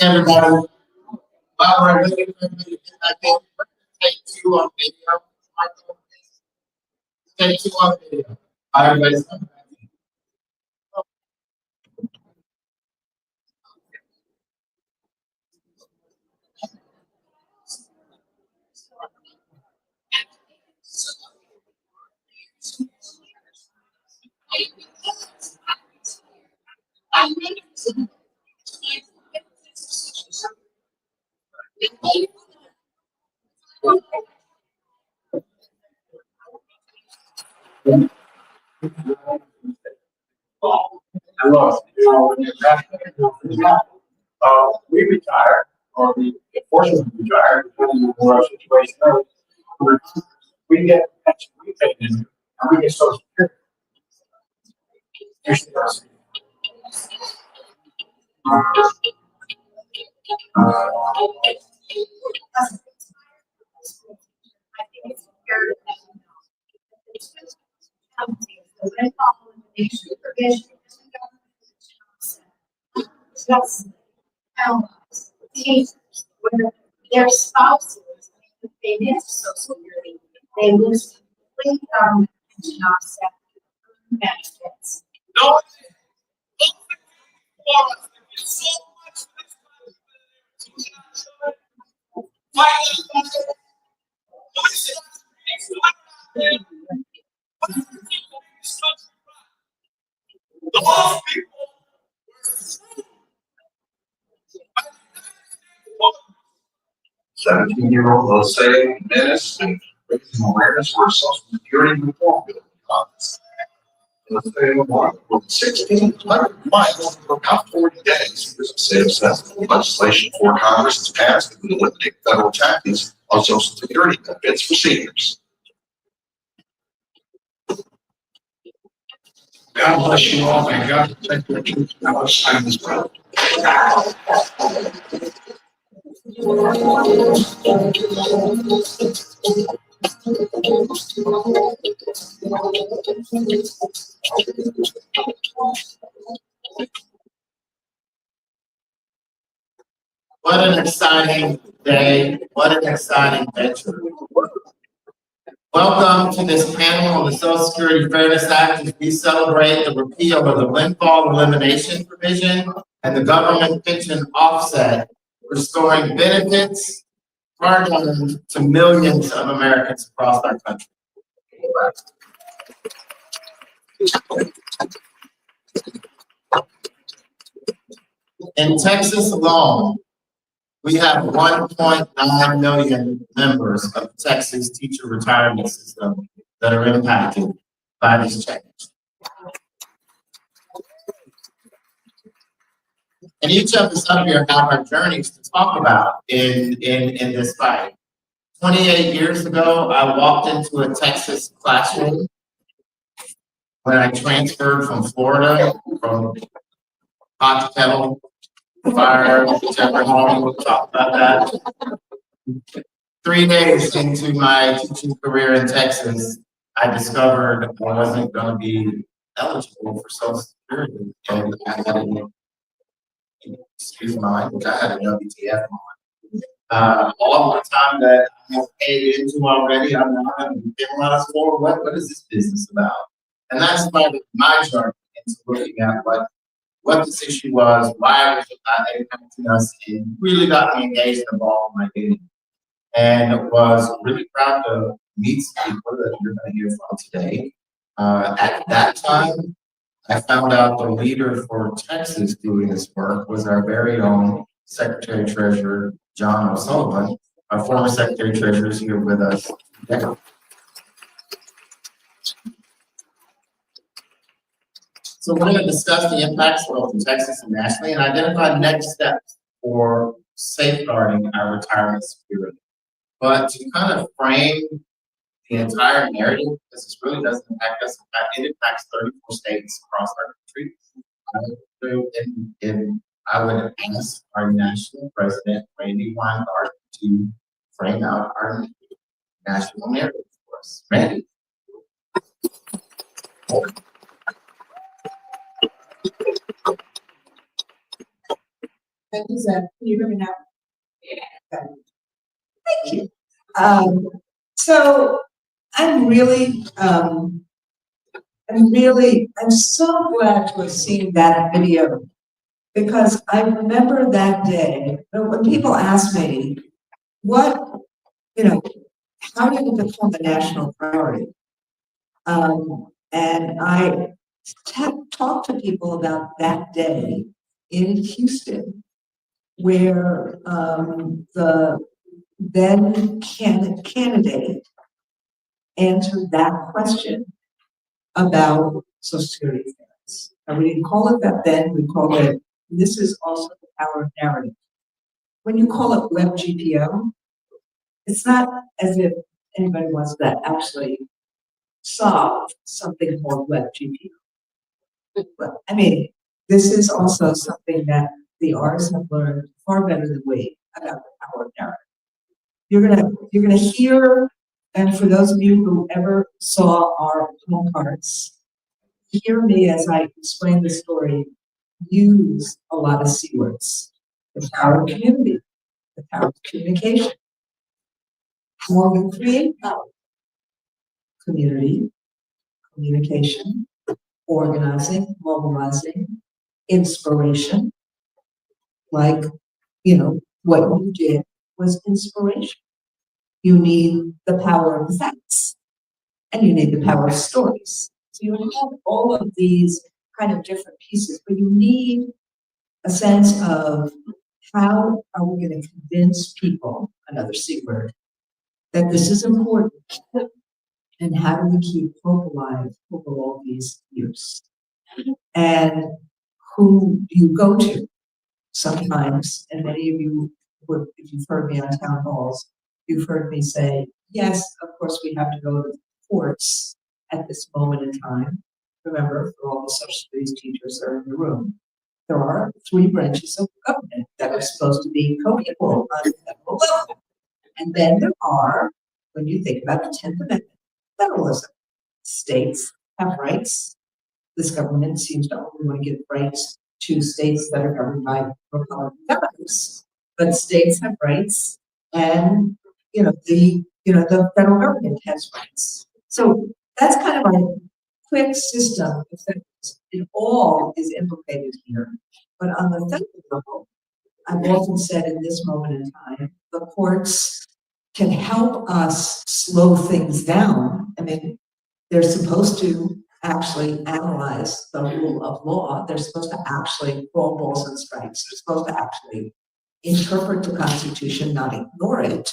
Everybody, while we're waiting for everybody to get back in, take two on video. Take two on video. Everybody's coming back in. And look, when you're we retire, or we fortunately retire, depending on where our situation is. We get pension repaid in, and we get social security. I think it's imperative that you know that the two penalties, the windfall elimination provision and the government pension offset, just penalize teachers where their spouses, if they miss Social Security, they lose complete government pension offset benefits. No, so much for this country. Teaching our children, fighting for the police and those people were 17-year-old Jose Menace and raising awareness for a Social Security reform bill in Congress. Jose was 1,600 miles for about 40 days. This says legislation for Congress has passed that would eliminate federal taxes on Social Security benefits for seniors. God bless you all, may God protect your truth, and let's sign this bill. What an exciting day. What an exciting venture. Welcome to this panel on the Social Security Fairness Act as we celebrate the repeal of the windfall elimination provision and the government pension offset, restoring benefits hard-earned to millions of Americans across our country. In Texas alone, We have 1.9 million members of the Texas teacher retirement system that are impacted by this change. And each of us up here have our journeys to talk about in this fight. 28 years ago, I walked into a Texas classroom when I transferred from Florida, from hot kettle, fire, whichever home, we'll talk about that. 3 days into my teaching career in Texas, I discovered I wasn't going to be eligible for Social Security, and I had a, excuse my language, I had a WTF on. All the time that I have paid into already, I'm not going to be penalized for. What is this business about? And that's my journey into looking at what this issue was, why it was impacting us, and really got me engaged and involved in my dating. And was really proud to meet some people that you're going to hear from today. At that time, I found out the leader for Texas doing this work was our very own Secretary Treasurer, John O'Sullivan. Our former Secretary Treasurer is here with us today. So we're going to discuss the impacts both in Texas and nationally and identify next steps for safeguarding our retirement security. But to kind of frame the entire narrative, because this really doesn't impact us, it impacts 34 states across our country. And I would ask our national president, Randy Weingarten, to frame out our national narrative for us. Randy. Thank you, Zach. Can you hear me now? Yeah. Thank you. So I'm so glad to have seen that video because I remember that day when people asked me, how did it become a national priority? And I talked to people about that day in Houston, where the then candidate answered that question about Social Security affairs. And we didn't call it that then, we called it, this is also the power of narrative. When you call it web GPO, it's not as if anybody wants to actually solve something called web GPO. But, I mean, this is also something that the artists have learned far better than we about the power of narrative. You're gonna hear, and for those of you who ever saw our home cards, hear me as I explain the story, use a lot of C words. The power of community, the power of communication. How we create power. Community, communication, organizing, mobilizing, inspiration. Like, what you did was inspiration. You need the power of facts, and you need the power of stories. So you have all of these kind of different pieces, but you need a sense of how are we going to convince people, another C word, that this is important, and how do we keep hope alive over all these years? And who do you go to? Sometimes, and many of you would, if you've heard me on town halls, you've heard me say, yes, of course we have to go to the courts at this moment in time. Remember, for all the social studies teachers that are in the room, there are 3 branches of government that are supposed to be co-equal on the federal level. And then there are, when you think about the 10th Amendment, federalism. States have rights. This government seems to only want to give rights to states that are governed by Republican governors, but states have rights, and the federal government has rights. So that's kind of a quick system. It all is implicated here, but on the federal level, I've often said in this moment in time, the courts can help us slow things down. I mean, they're supposed to actually analyze the rule of law. They're supposed to actually call balls and strikes. They're supposed to actually interpret the Constitution, not ignore it.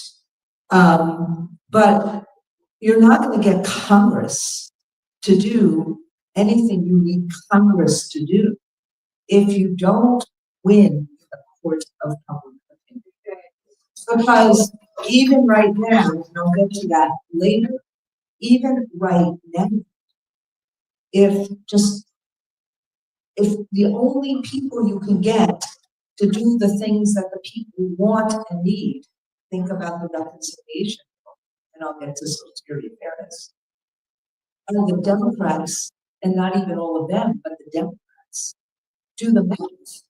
But you're not going to get Congress to do anything you need Congress to do if you don't win the court of public opinion. Because even right now, and I'll get to that later, even right now, if the only people you can get to do the things that the people want and need, think about the reconciliation, and I'll get to Social Security fairness, are the Democrats, and not even all of them, but the Democrats, do the math.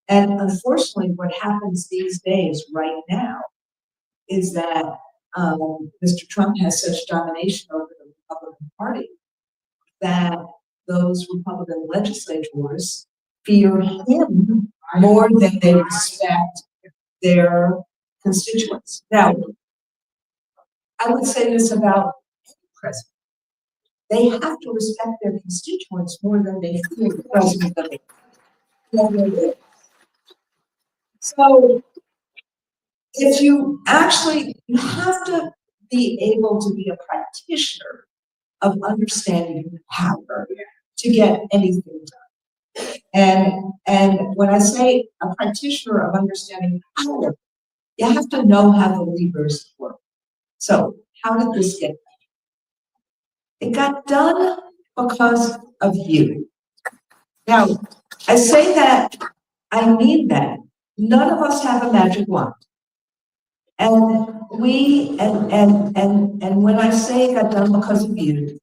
And unfortunately, what happens these days right now is that Mr. Trump has such domination over the Republican Party that those Republican legislators fear him more than they respect their constituents. Now, I would say this about any president. They have to respect their constituents more than they fear the president of the country. So, if you have to be able to be a practitioner of understanding power to get anything done. And when I say a practitioner of understanding power, you have to know how the levers work. So how did this get done? It got done because of you. Now, I say that, I mean that. None of us have a magic wand. And when I say it got done because of you,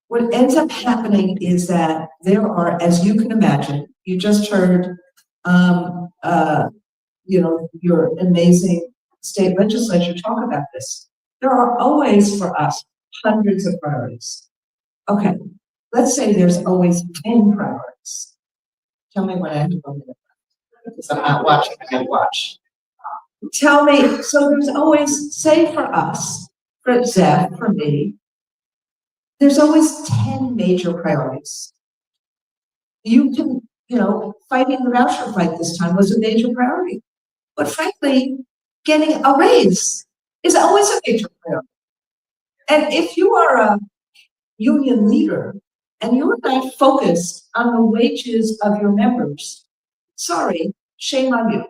what ends up happening is that there are, as you can imagine, you just heard, your amazing state legislature talk about this. There are always for us hundreds of priorities. Okay, let's say there's always 10 priorities. Tell me when I have to go there. Because I'm not watching, I gotta watch. Tell me, so there's always, say for us, for Zeph, for me, there's always 10 major priorities. You can, fighting the voucher fight this time was a major priority. But frankly, getting a raise is always a major priority. And if you are a union leader and you're not focused on the wages of your members, sorry, shame on you.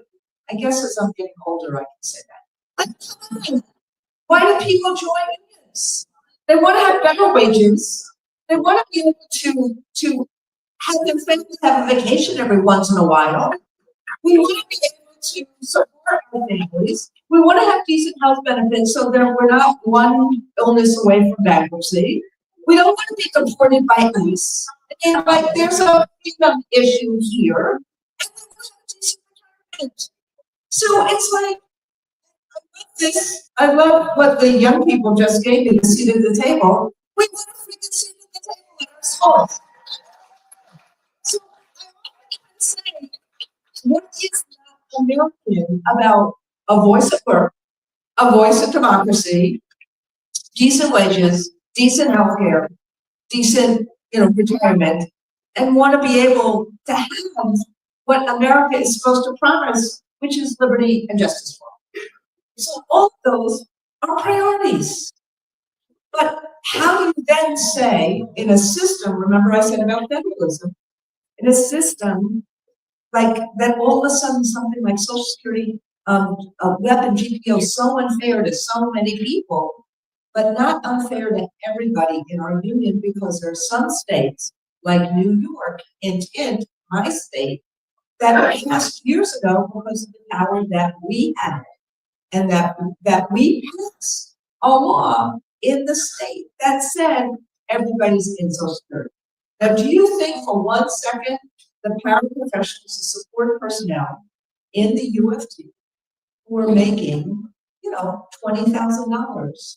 I guess as I'm getting older, I can say that. But come on, why do people join unions? They want to have better wages. They want to be able to have their families have a vacation every once in a while. We want to be able to support our families. We want to have decent health benefits so that we're not one illness away from bankruptcy. We don't want to be deported by ICE. And there's a freedom issue here. So it's like, I love what the young people just gave me, the seat at the table. We want a freaking seat at the table in our schools. So I want to say, what is not American about a voice at work, a voice of democracy, decent wages, decent healthcare, decent, retirement, and want to be able to have what America is supposed to promise, which is liberty and justice for all. So all of those are priorities. But how do you then say in a system, remember I said about federalism, in a system like that all of a sudden something like Social Security, WEP and GPO is so unfair to so many people, but not unfair to everybody in our union because there are some states like New York and my state that passed years ago because of the power that we had. And that we passed a law in the state that said everybody's in Social Security. Now, do you think for 1 second the paraprofessionals and support personnel in the UFT who were making, $20,000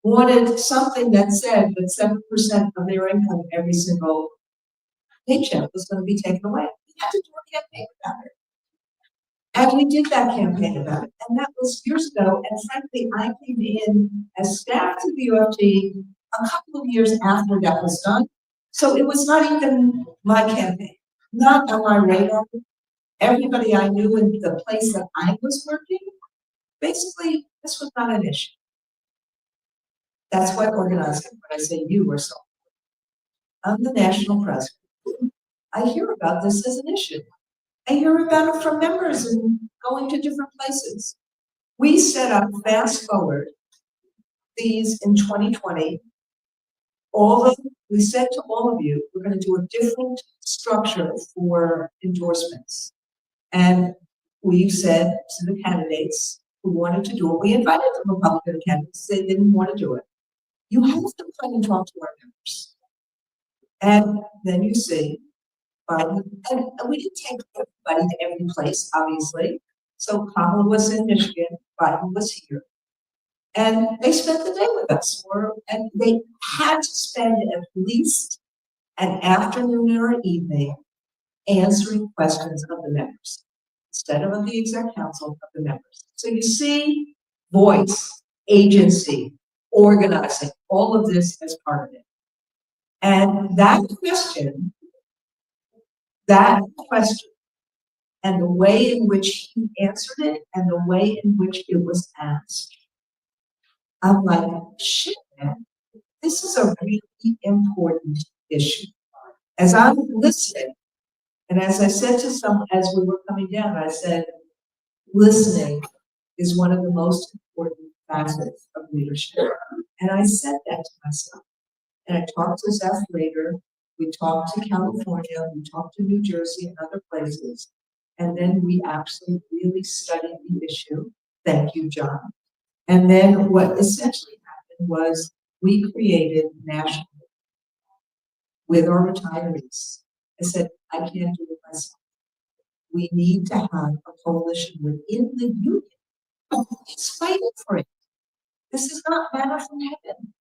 wanted something that said that 7% of their income every single paycheck was going to be taken away? We had to do a campaign about it. And we did that campaign about it, and that was years ago. And frankly, I came in as staff to the UFT a couple of years after that was done. So it was not even my campaign, not on my radar. everybody I knew in the place that I was working, basically, this was not an issue. That's why organizing, when I say you or so. I'm the national president. I hear about this as an issue. I hear about it from members and going to different places. We set up, fast forward, these in 2020. We said to all of you, we're going to do a different structure for endorsements. And we've said to the candidates who wanted to do it, we invited the Republican candidates, they didn't want to do it. You have to come and talk to our members. And then you see, and we didn't take everybody to every place, obviously. So Kamala was in Michigan, Biden was here. And they spent the day with us, and they had to spend at least an afternoon or an evening answering questions of the members, instead of the exec council of the members. So you see, voice, agency, organizing, all of this as part of it. And that question, and the way in which he answered it, and the way in which it was asked, I'm like, shit, man, this is a really important issue. As I'm listening, and as I said to as we were coming down, I said, listening is one of the most important facets of leadership. And I said that to myself. And I talked to Zeph later, we talked to California, we talked to New Jersey and other places. And then we actually really studied the issue. Thank you, John. And then what essentially happened was we created nationally with our retirees. I said, I can't do it myself. We need to have a coalition within the union. It's fighting for it. This is not manna from heaven.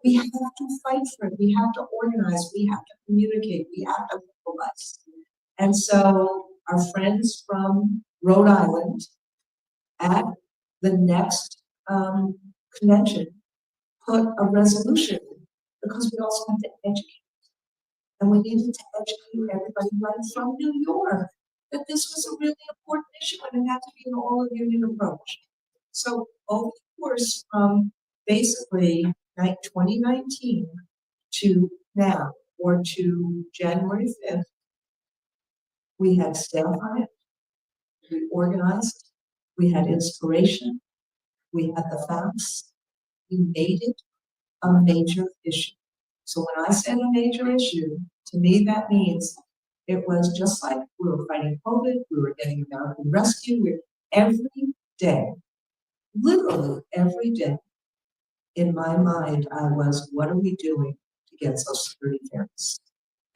We have to fight for it. We have to organize. We have to communicate. We have to mobilize. And so our friends from Rhode Island at the next convention put a resolution because we also have to educate. And we needed to educate everybody right from New York that this was a really important issue and it had to be an all-union approach. So over the course from basically 2019 to now, or to January 5th, we had staff on it, we organized, we had inspiration, we had the facts, we made it a major issue. So when I said a major issue, to me that means it was just like we were fighting COVID, we were getting American Rescue, every day, literally every day, in my mind, I was, what are we doing to get Social Security fairness?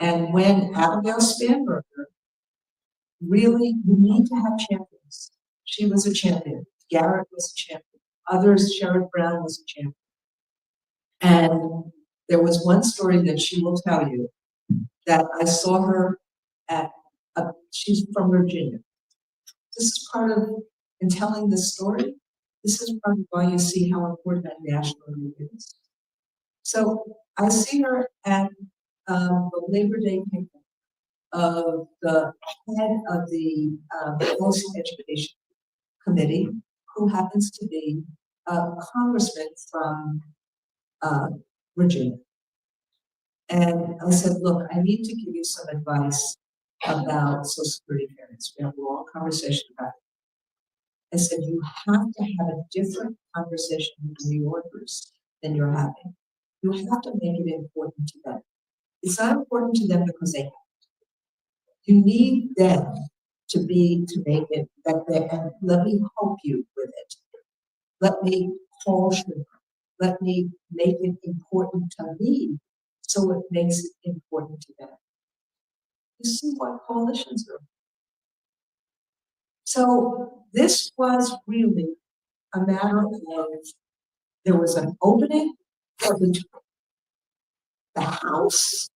And when Abigail Spanberger, really, you need to have champions. She was a champion. Garrett was a champion. Others, Sherrod Brown was a champion. And there was one story that she will tell you that I saw her at, she's from Virginia. This is part of, in telling this story, this is part of why you see how important that national union is. So I see her at the Labor Day picnic of the head of the Post Education Committee, who happens to be a congressman from Virginia. And I said, look, I need to give you some advice about Social Security fairness. We have a long conversation about it. I said, you have to have a different conversation with New Yorkers than you're having. You have to make it important to them. It's not important to them because they have it. You need them to make it that they, and let me help you with it. Let me caution them. Let me make it important to me so it makes it important to them. You see what coalitions are. So this was really a matter of, there was an opening for the two. The House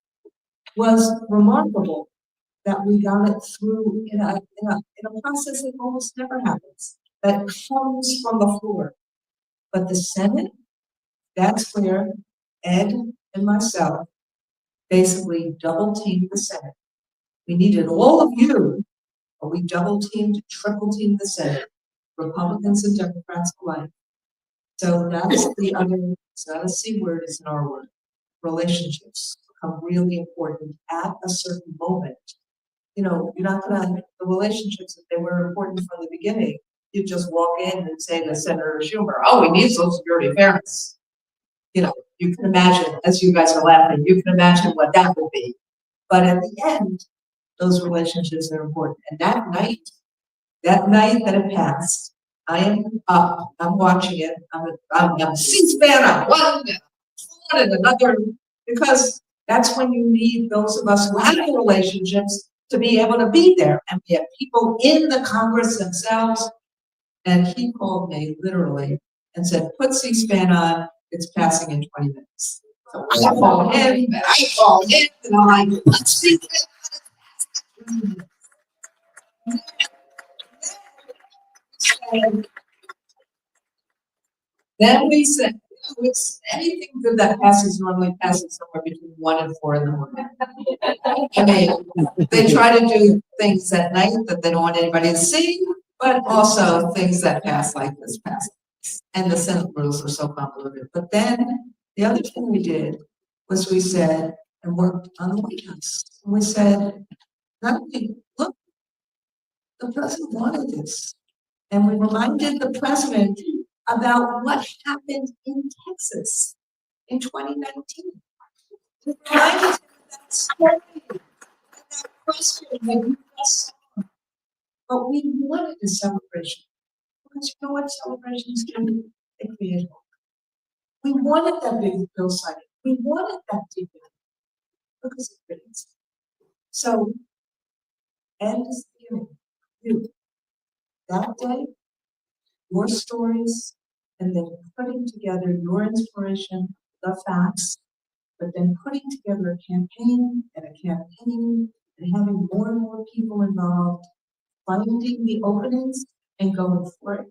was remarkable that we got it through in a process that almost never happens, that comes from the floor. But the Senate, that's where Ed and myself basically double teamed the Senate. We needed all of you but we double teamed, triple teamed the Senate, Republicans and Democrats alike. So that's the other, it's not a C word, it's an R word. Relationships become really important at a certain moment. You know, you're not gonna, the relationships, if they were important from the beginning, you just walk in and say to Senator Schumer, oh, we need Social Security fairness. You know, you can imagine, as you guys are laughing, you can imagine what that would be. But at the end, those relationships are important. And that night that it passed, I am up, I'm watching it, I'm C-SPAN, I'm one and another, because that's when you need those of us who have the relationships to be able to be there. And we have people in the Congress themselves. And he called me literally and said, put C-SPAN on, it's passing in 20 minutes. So I called him, and I called him, and I'm like, let's see. Then we said, you know, it's anything good that passes normally passes somewhere between 1 and 4 in the morning. I mean, they try to do things at night that they don't want anybody to see, but also things that pass like this pass. And the Senate rules are so convoluted. But then the other thing we did was we said, and worked on the White House. And we said, not only, look, the president wanted this. And we reminded the president about what happened in Texas in 2019. We reminded him of that story, of that question that you just saw. But we wanted a celebration. Because you know what celebrations do? They create hope. We wanted that big bill signing. We wanted that deep because it brings. So, and is beginning. You, that day, your stories, and then putting together your inspiration, the facts, but then putting together a campaign, and having more and more people involved, finding the openings and going for it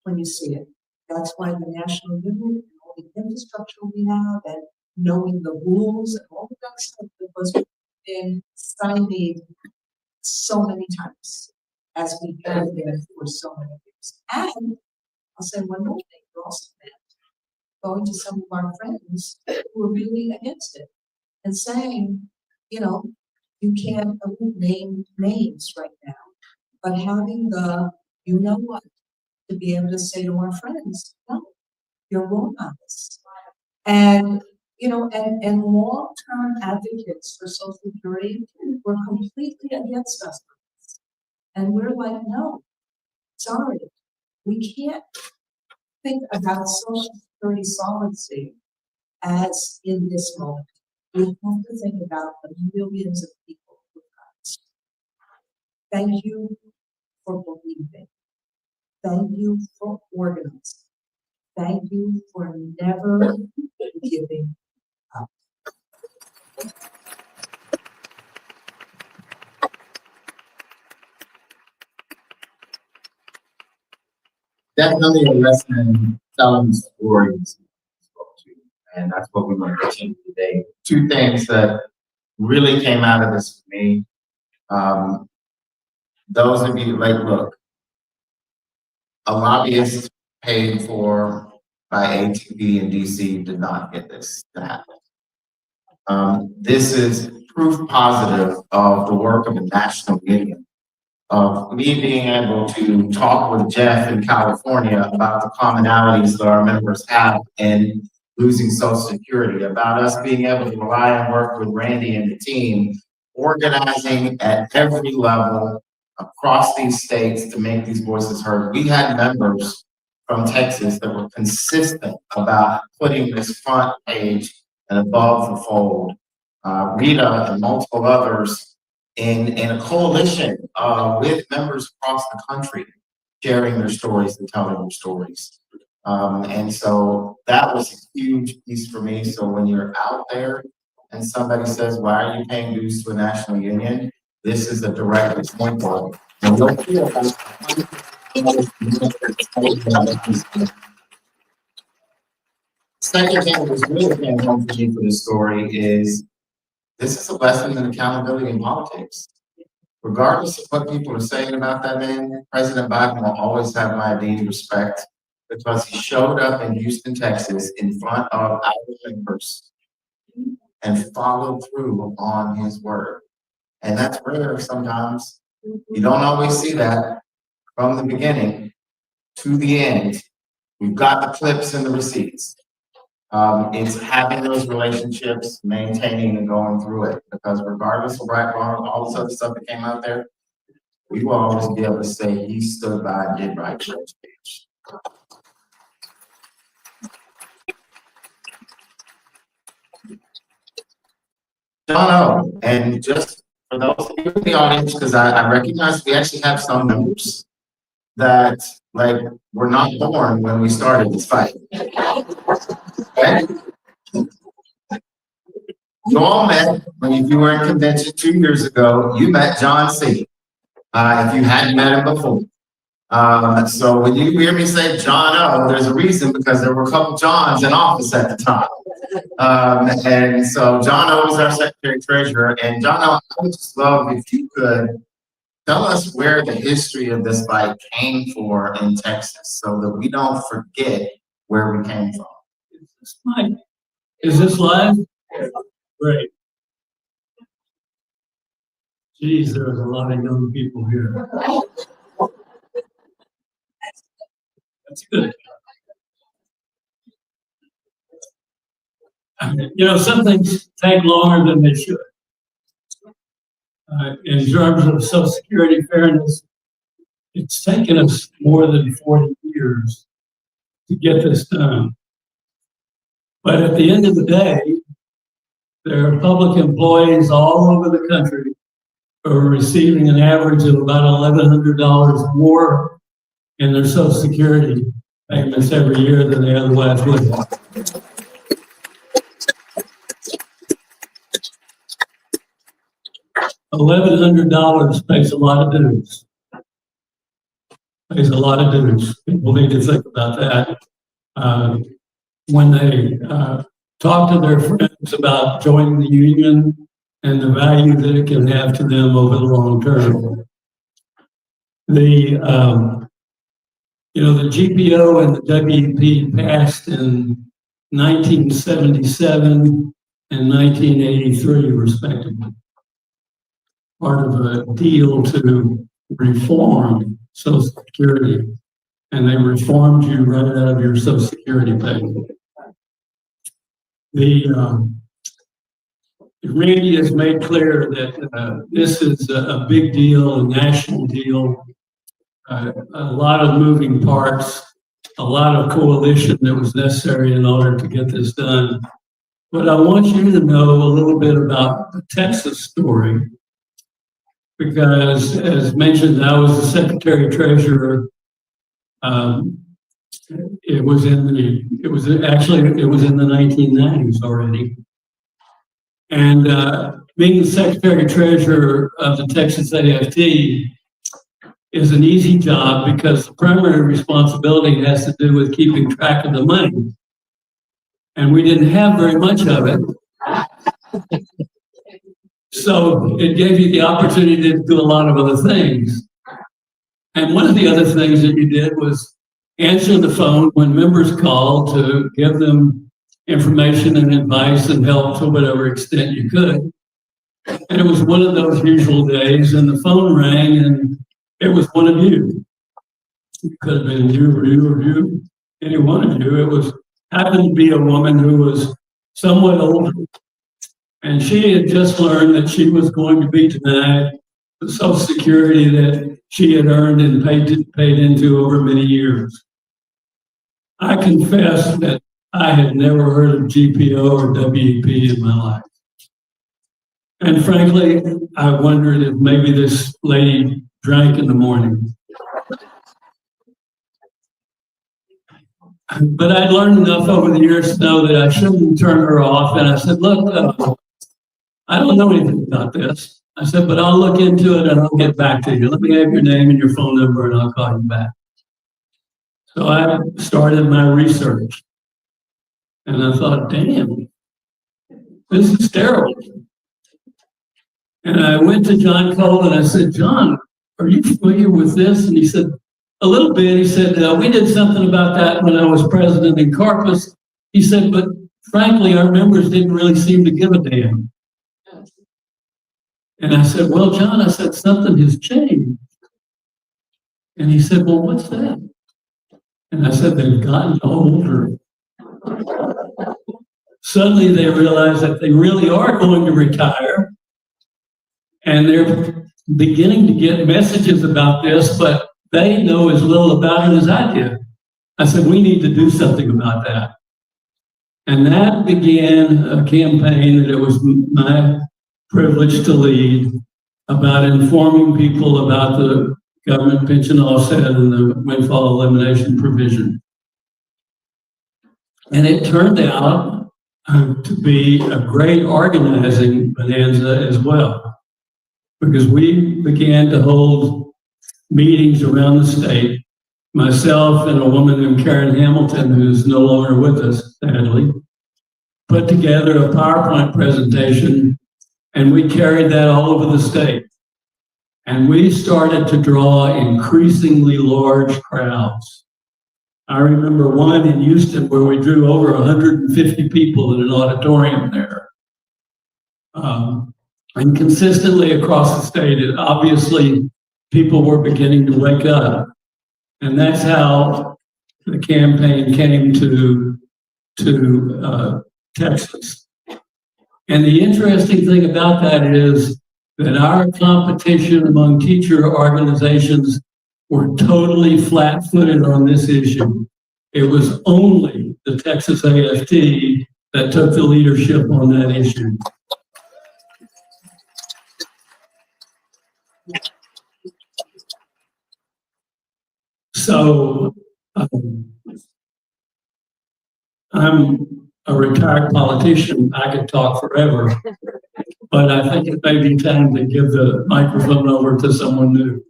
when you see it. That's why the National Union and all the infrastructure we have and knowing the rules and all of that stuff that was been stymied so many times as we have been for so many years. And I'll say one more thing, we're also going to some of our friends who are really against it and saying, you know, you can't name names right now, but having the, you know what, to be able to say to our friends, no, you're wrong on this. And, you know, and long-term advocates for Social Security were completely against us. And we're like, no, sorry, we can't think about Social Security solvency as in this moment. We have to think about the millions of people who got. Thank you for believing. Thank you for organizing. Thank you for never giving up. Definitely a lesson in telling stories, and that's what we want to continue today. Two things that really came out of this for me. Those of you, like, look, a lobbyist paid for by ATP in DC did not get this to happen. This is proof positive of the work of the National Union, of me being able to talk with Jeff in California about the commonalities that our members have in losing Social Security, about us being able to rely and work with Randy and the team, organizing at every level across these states to make these voices heard. We had members from Texas that were consistent about putting this front page and above the fold. Rita and multiple others in a coalition with members across the country sharing their stories and telling their stories. And so that was a huge piece for me. So when you're out there and somebody says, why are you paying dues to a national union? This is a direct example. And you'll feel second thing that was really came home for me for this story is this is a lesson in accountability in politics. regardless of what people are saying about that man, President Biden will always have my deep respect because he showed up in Houston, Texas in front of our members and followed through on his word. And that's rare sometimes. You don't always see that from the beginning to the end. We've got the clips and the receipts. It's having those relationships, maintaining and going through it, because regardless of right, wrong, all this other stuff that came out there, we will always be able to say he stood by and did right for his speech. John O, and just for those of you in the audience, because I recognize we actually have some members that like were not born when we started this fight. Okay? You all met when you were in convention 2 years ago. You met John C. If you hadn't met him before. So when you hear me say John O, there's a reason, because there were a couple Johns in office at the time. And so John O is our Secretary Treasurer. And John O, I would just love if you could tell us where the history of this fight came for in Texas, so that we don't forget where we came from. Is this live? Great. Geez, there's a lot of young people here. That's good. You know, some things take longer than they should. In terms of Social Security fairness, it's taken us more than 40 years to get this done. But at the end of the day, there are public employees all over the country who are receiving an average of about $1,100 more in their Social Security payments every year than they otherwise would have. $1,100 pays a lot of dues. Pays a lot of dues. People need to think about that when they talk to their friends about joining the union and the value that it can have to them over the long term. The GPO and the WEP passed in 1977 and 1983, respectively. Part of a deal to reform Social Security, and they reformed you right out of your Social Security payment. Randy has made clear that this is a big deal, a national deal, a lot of moving parts, a lot of coalition that was necessary in order to get this done. But I want you to know a little bit about the Texas story, because as mentioned, I was the Secretary Treasurer. It was in the 1990s already. And being the Secretary Treasurer of the Texas AFT is an easy job, because the primary responsibility has to do with keeping track of the money. And we didn't have very much of it. So it gave you the opportunity to do a lot of other things. And one of the other things that you did was answer the phone when members called to give them information and advice and help to whatever extent you could. And it was one of those usual days, and the phone rang, and it was one of you. It could have been you or you or you, any one of you. It happened to be a woman who was somewhat older. And she had just learned that she was going to be denied the Social Security that she had earned and paid into over many years. I confess that I had never heard of GPO or WEP in my life. And frankly, I wondered if maybe this lady drank in the morning. But I'd learned enough over the years to know that I shouldn't turn her off. And I said, look, I don't know anything about this. I said, but I'll look into it and I'll get back to you. Let me have your name and your phone number and I'll call you back. So I started my research. And I thought, damn, this is terrible. And I went to John Cole and I said, John, are you familiar with this? And he said, a little bit. He said, we did something about that when I was president in Corpus. He said, but frankly, our members didn't really seem to give a damn. And I said, well, John, I said, something has changed. And he said, well, what's that? And I said, they've gotten older. Suddenly they realize that they really are going to retire. And they're beginning to get messages about this, but they know as little about it as I did. I said, we need to do something about that. And that began a campaign that it was my privilege to lead about informing people about the government pension offset and the windfall elimination provision. And it turned out to be a great organizing bonanza as well, because we began to hold meetings around the state. Myself and a woman named Karen Hamilton, who's no longer with us, sadly, put together a PowerPoint presentation, and we carried that all over the state. And we started to draw increasingly large crowds. I remember one in Houston where we drew over 150 people in an auditorium there. And consistently across the state, obviously people were beginning to wake up. And that's how the campaign came to Texas. And the interesting thing about that is that our competition among teacher organizations were totally flat-footed on this issue. It was only the Texas AFT that took the leadership on that issue. So I'm a retired politician. I could talk forever, but I think it may be time to give the microphone over to someone new.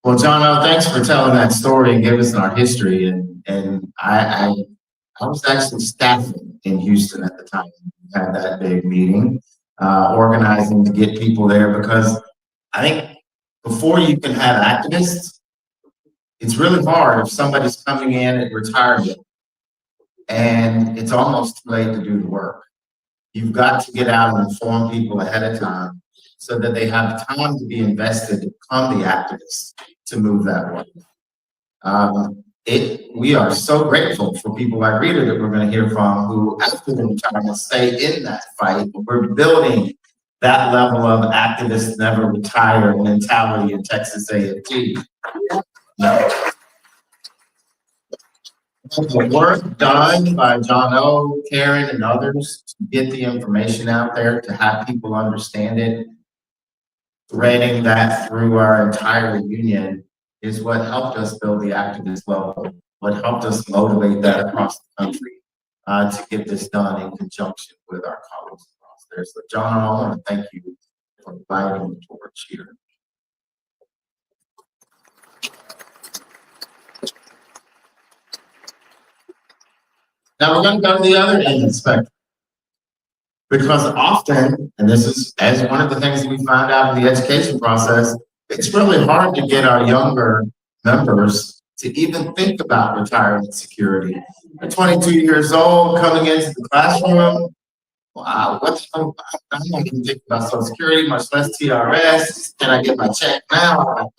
Well, John, thanks for telling that story and giving us our history. And I was actually staffing in Houston at the time. We had that big meeting, organizing to get people there, because I think before you can have activists, it's really hard if somebody's coming in at retirement and it's almost too late to do the work. You've got to get out and inform people ahead of time so that they have time to be invested to become the activists to move that way. We are so grateful for people like Rita that we're going to hear from, who after the retirement stay in that fight. We're building that level of activists never retire mentality in Texas AFT. No. The work done by John O., Karen, and others to get the information out there, to have people understand it, threading that through our entire union, is what helped us build the activist level, what helped us motivate that across the country to get this done in conjunction with our colleagues across there. So John, I want to thank you for inviting the torch here. Now we're going to go to the other end of the spectrum, because often, and this is as one of the things that we found out in the education process, it's really hard to get our younger members to even think about retirement security. They're 22 years old, coming into the classroom. Wow, I'm not even thinking about Social Security, much less TRS. Can I get my check now?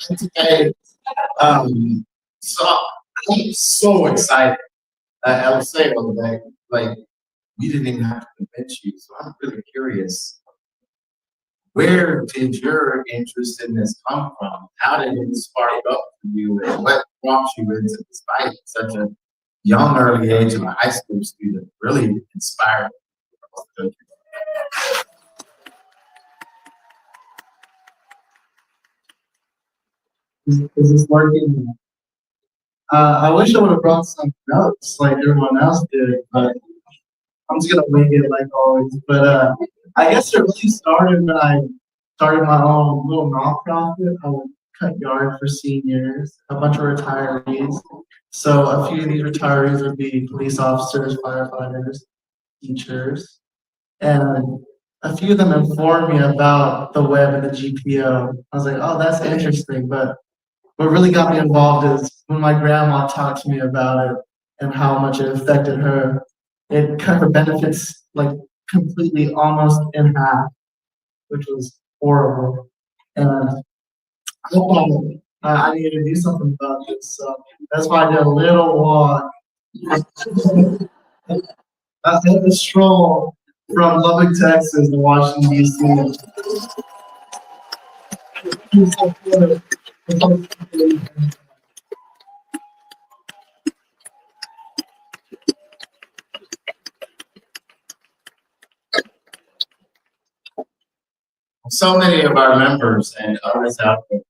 So I'm so excited. I was saying the other day, like, we didn't even have to convince you, so I'm really curious. Where did your interest in this come from? How did it spark up for you, and what brought you into this fight at such a young, early age of a high school student? Really inspired me. Is this working? I wish I would have brought some notes like everyone else did, but I'm just gonna wing it like always. But I guess it really started when I started my own little nonprofit. I would cut yard for seniors, a bunch of retirees. So a few of these retirees would be police officers, firefighters, teachers, and a few of them informed me about the web and the GPO. I was like, oh, that's interesting. But what really got me involved is when my grandma talked to me about it and how much it affected her. It cut her benefits like completely, almost in half, which was horrible. And I thought I needed to do something about this. So that's why I did a little walk. I had to stroll from Lubbock, Texas to Washington, D.C. So many of our members and others out there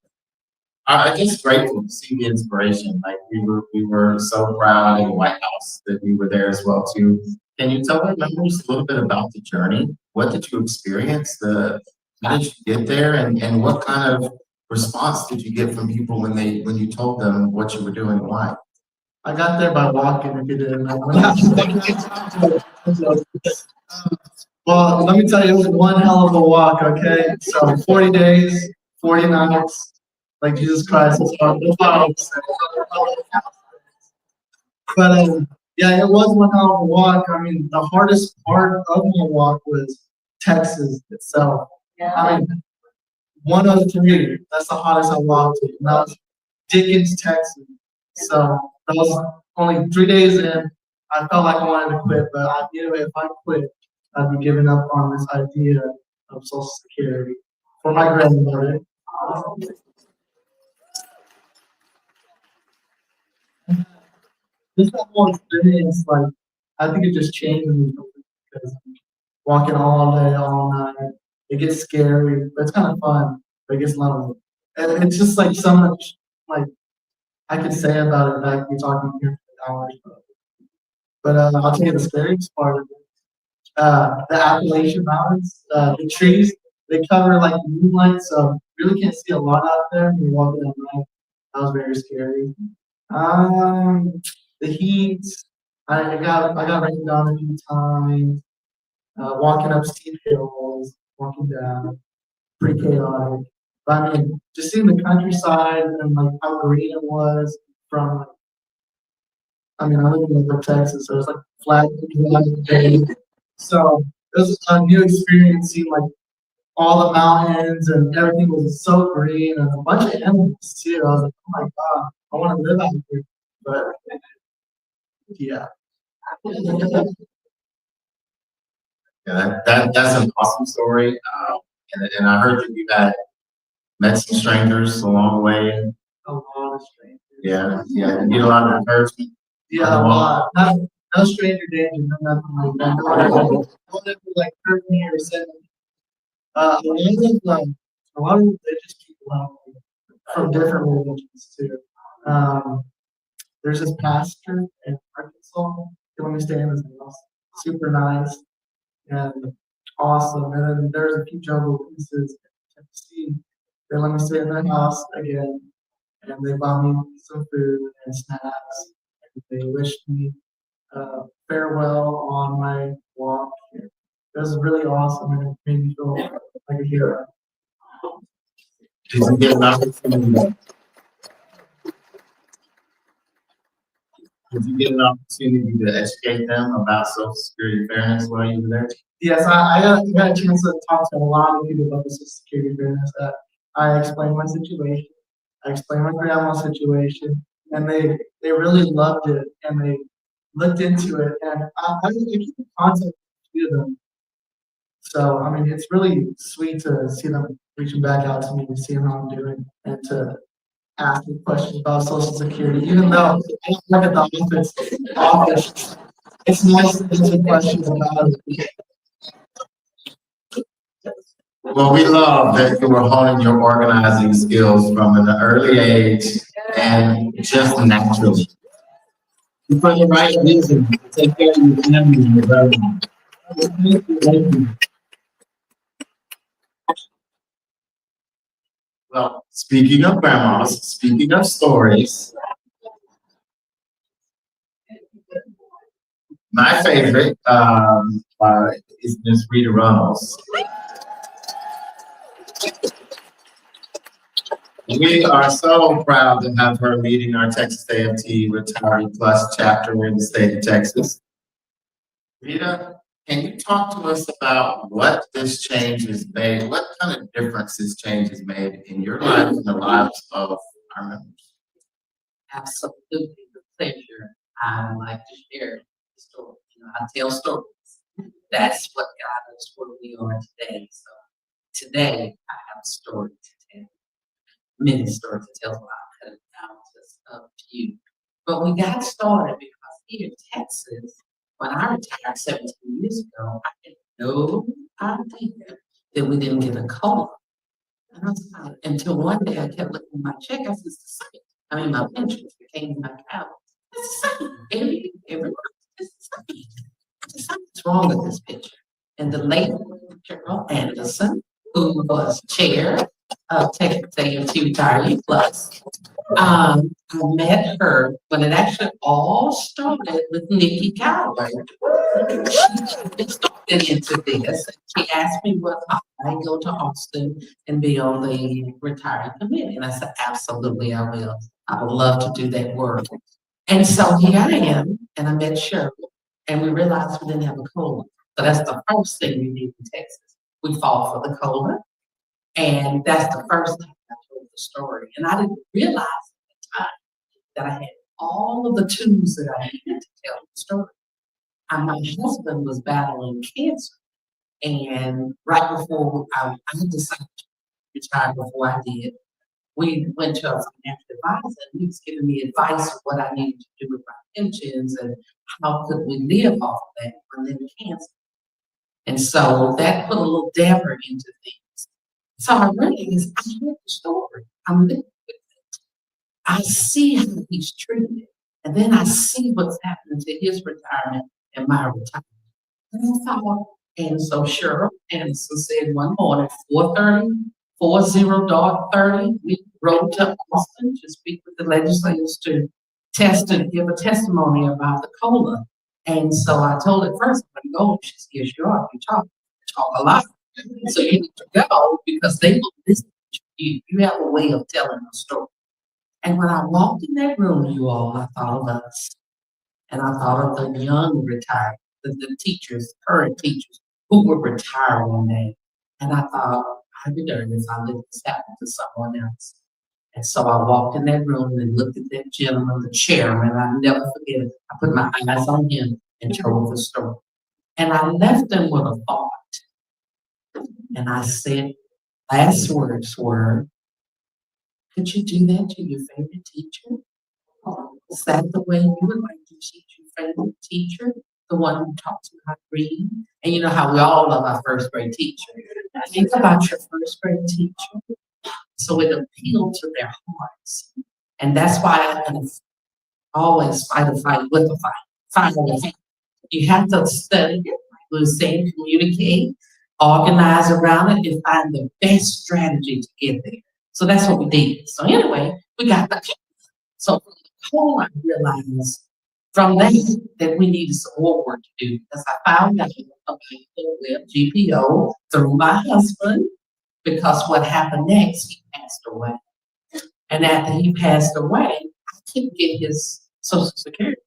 are just grateful to see the inspiration. Like we were so proud in the White House that you were there as well too. Can you tell our members a little bit about the journey? What did you experience? How did you get there, and what kind of response did you get from people when you told them what you were doing and why? I got there by walking, if you didn't know. Well, let me tell you, it was one hell of a walk, okay? So 40 days, 40 nights, like Jesus Christ. But yeah, it was one hell of a walk. I mean, the hardest part of my walk was Texas itself. I mean, 103, that's the hottest I walked to. And that was Dickens, Texas. So that was only 3 days in. I felt like I wanted to quit, but I knew if I quit, I'd be giving up on this idea of Social Security for my grandmother. This whole experience, like, I think it just changed me because walking all day, all night, it gets scary, but it's kind of fun. But it gets lonely, and it's just like so much. Like I could say about it, I could be talking here for hours. But I'll tell you the scariest part of it. The Appalachian Mountains, the trees, they cover like the moonlight, so you really can't see a lot out there when you're walking at night. That was very scary. The heat, I got rained on a few times. Walking up steep hills, walking down, pretty chaotic. But I mean, just seeing the countryside and like how green it was from. I mean, I live in Lubbock, Texas, so it's like flat. So it was a new experience, seeing like all the mountains and everything was so green and a bunch of animals too. I was like, oh my god, I want to live out here. But yeah. Yeah, that's an awesome story. And I heard that you had met some strangers along the way. A lot of strangers. Yeah, you get a lot of encouragement. Yeah, a lot. No stranger danger, no nothing like that. No one ever like hurt me or said a lot of religious people out there from different religions too. There's this pastor in Arkansas. He let me stay in his house. Super nice and awesome. And then there's a few Jehovah's Witnesses in Tennessee. They let me stay in their house again, and they bought me some food and snacks. And they wished me farewell on my walk. It was really awesome, and it made me feel like a hero. Did you get an opportunity? Did you get an opportunity to educate them about Social Security fairness while you were there? Yes, I got a chance to talk to a lot of people about the Social Security fairness. I explained my situation. I explained my grandma's situation, and they really loved it, and they looked into it, and I keep in contact with a few of them. So, I mean, it's really sweet to see them reaching back out to me and seeing how I'm doing, and to ask me questions about Social Security, even though I don't work at the office. It's nice to answer questions about it. Well, we love that you were honing your organizing skills from an early age and just naturally. For the right reason, take care of your family and your brother. Well, speaking of grandmas, speaking of stories, my favorite is Ms. Rita Reynolds. We are so proud to have her leading our Texas AFT Retiree Plus chapter in the state of Texas. Rita, can you talk to us about what this change has made? What kind of difference this change has made in your life and the lives of our members? Absolutely, the pleasure. I like to share the story. You know, I tell stories. That's what got us where we are today. So today I have a story to tell. Many stories to tell, so I'll cut it down to just a few. But we got started because here in Texas, when I retired 17 years ago, I had no idea that we didn't get a COLA. And I was like, until one day I kept looking at my check, I said, it's the same. I mean, my pension became my account. It's the same. Every month, it's the same. I said, something's wrong with this picture. And the late Carol Anderson, who was chair of Texas AFT Retiree Plus, I met her when it actually all started with Nikki Calloway. She started into this. She asked me would I go to Austin and be on the retiree committee. And I said, absolutely, I will. I would love to do that work. And so here I am, and I met Cheryl, and we realized we didn't have a COLA. So that's the first thing we did in Texas. We fought for the COLA. And that's the first time I told the story. And I didn't realize at the time that I had all of the tools that I needed to tell the story. And my husband was battling cancer. And right before I decided to retire, before I did, we went to a financial advisor, and he was giving me advice on what I needed to do with my pensions and how could we live off of that when there was cancer. And so that put a little damper into things. So I realized I heard the story. I'm living with it. I see how he's treated, and then I see what's happening to his retirement and my retirement. And I thought, and so Cheryl Anderson said one morning, 40:30, we rode to Austin to speak with the legislators to test and give a testimony about the COLA. And so I told her first, I'm going to go. She said, yes, you are. You talk a lot. So you need to go because they will listen to you. You have a way of telling a story. And when I walked in that room, you all, I thought of us. And I thought of the young retired, the teachers, current teachers who would retire one day. And I thought, I'd be darned if I let this happen to someone else. And so I walked in that room and looked at that gentleman, the chairman. I never forget it. I put my eyes on him and told the story. And I left them with a thought. And I said, last words were, could you do that to your favorite teacher? Is that the way you would like to teach your favorite teacher? The one who taught you how to read? And you know how we all love our first grade teacher. Think about your first grade teacher. So it appealed to their hearts. And that's why I always fight a fight with a fight. Fight with a fight. You have to study it, like we were saying, communicate, organize around it, and find the best strategy to get there. So that's what we did. So anyway, we got the so from the whole I realized from that we needed some more work to do because I found out about the web GPO through my husband because what happened next, he passed away. And after he passed away, I couldn't get his Social Security.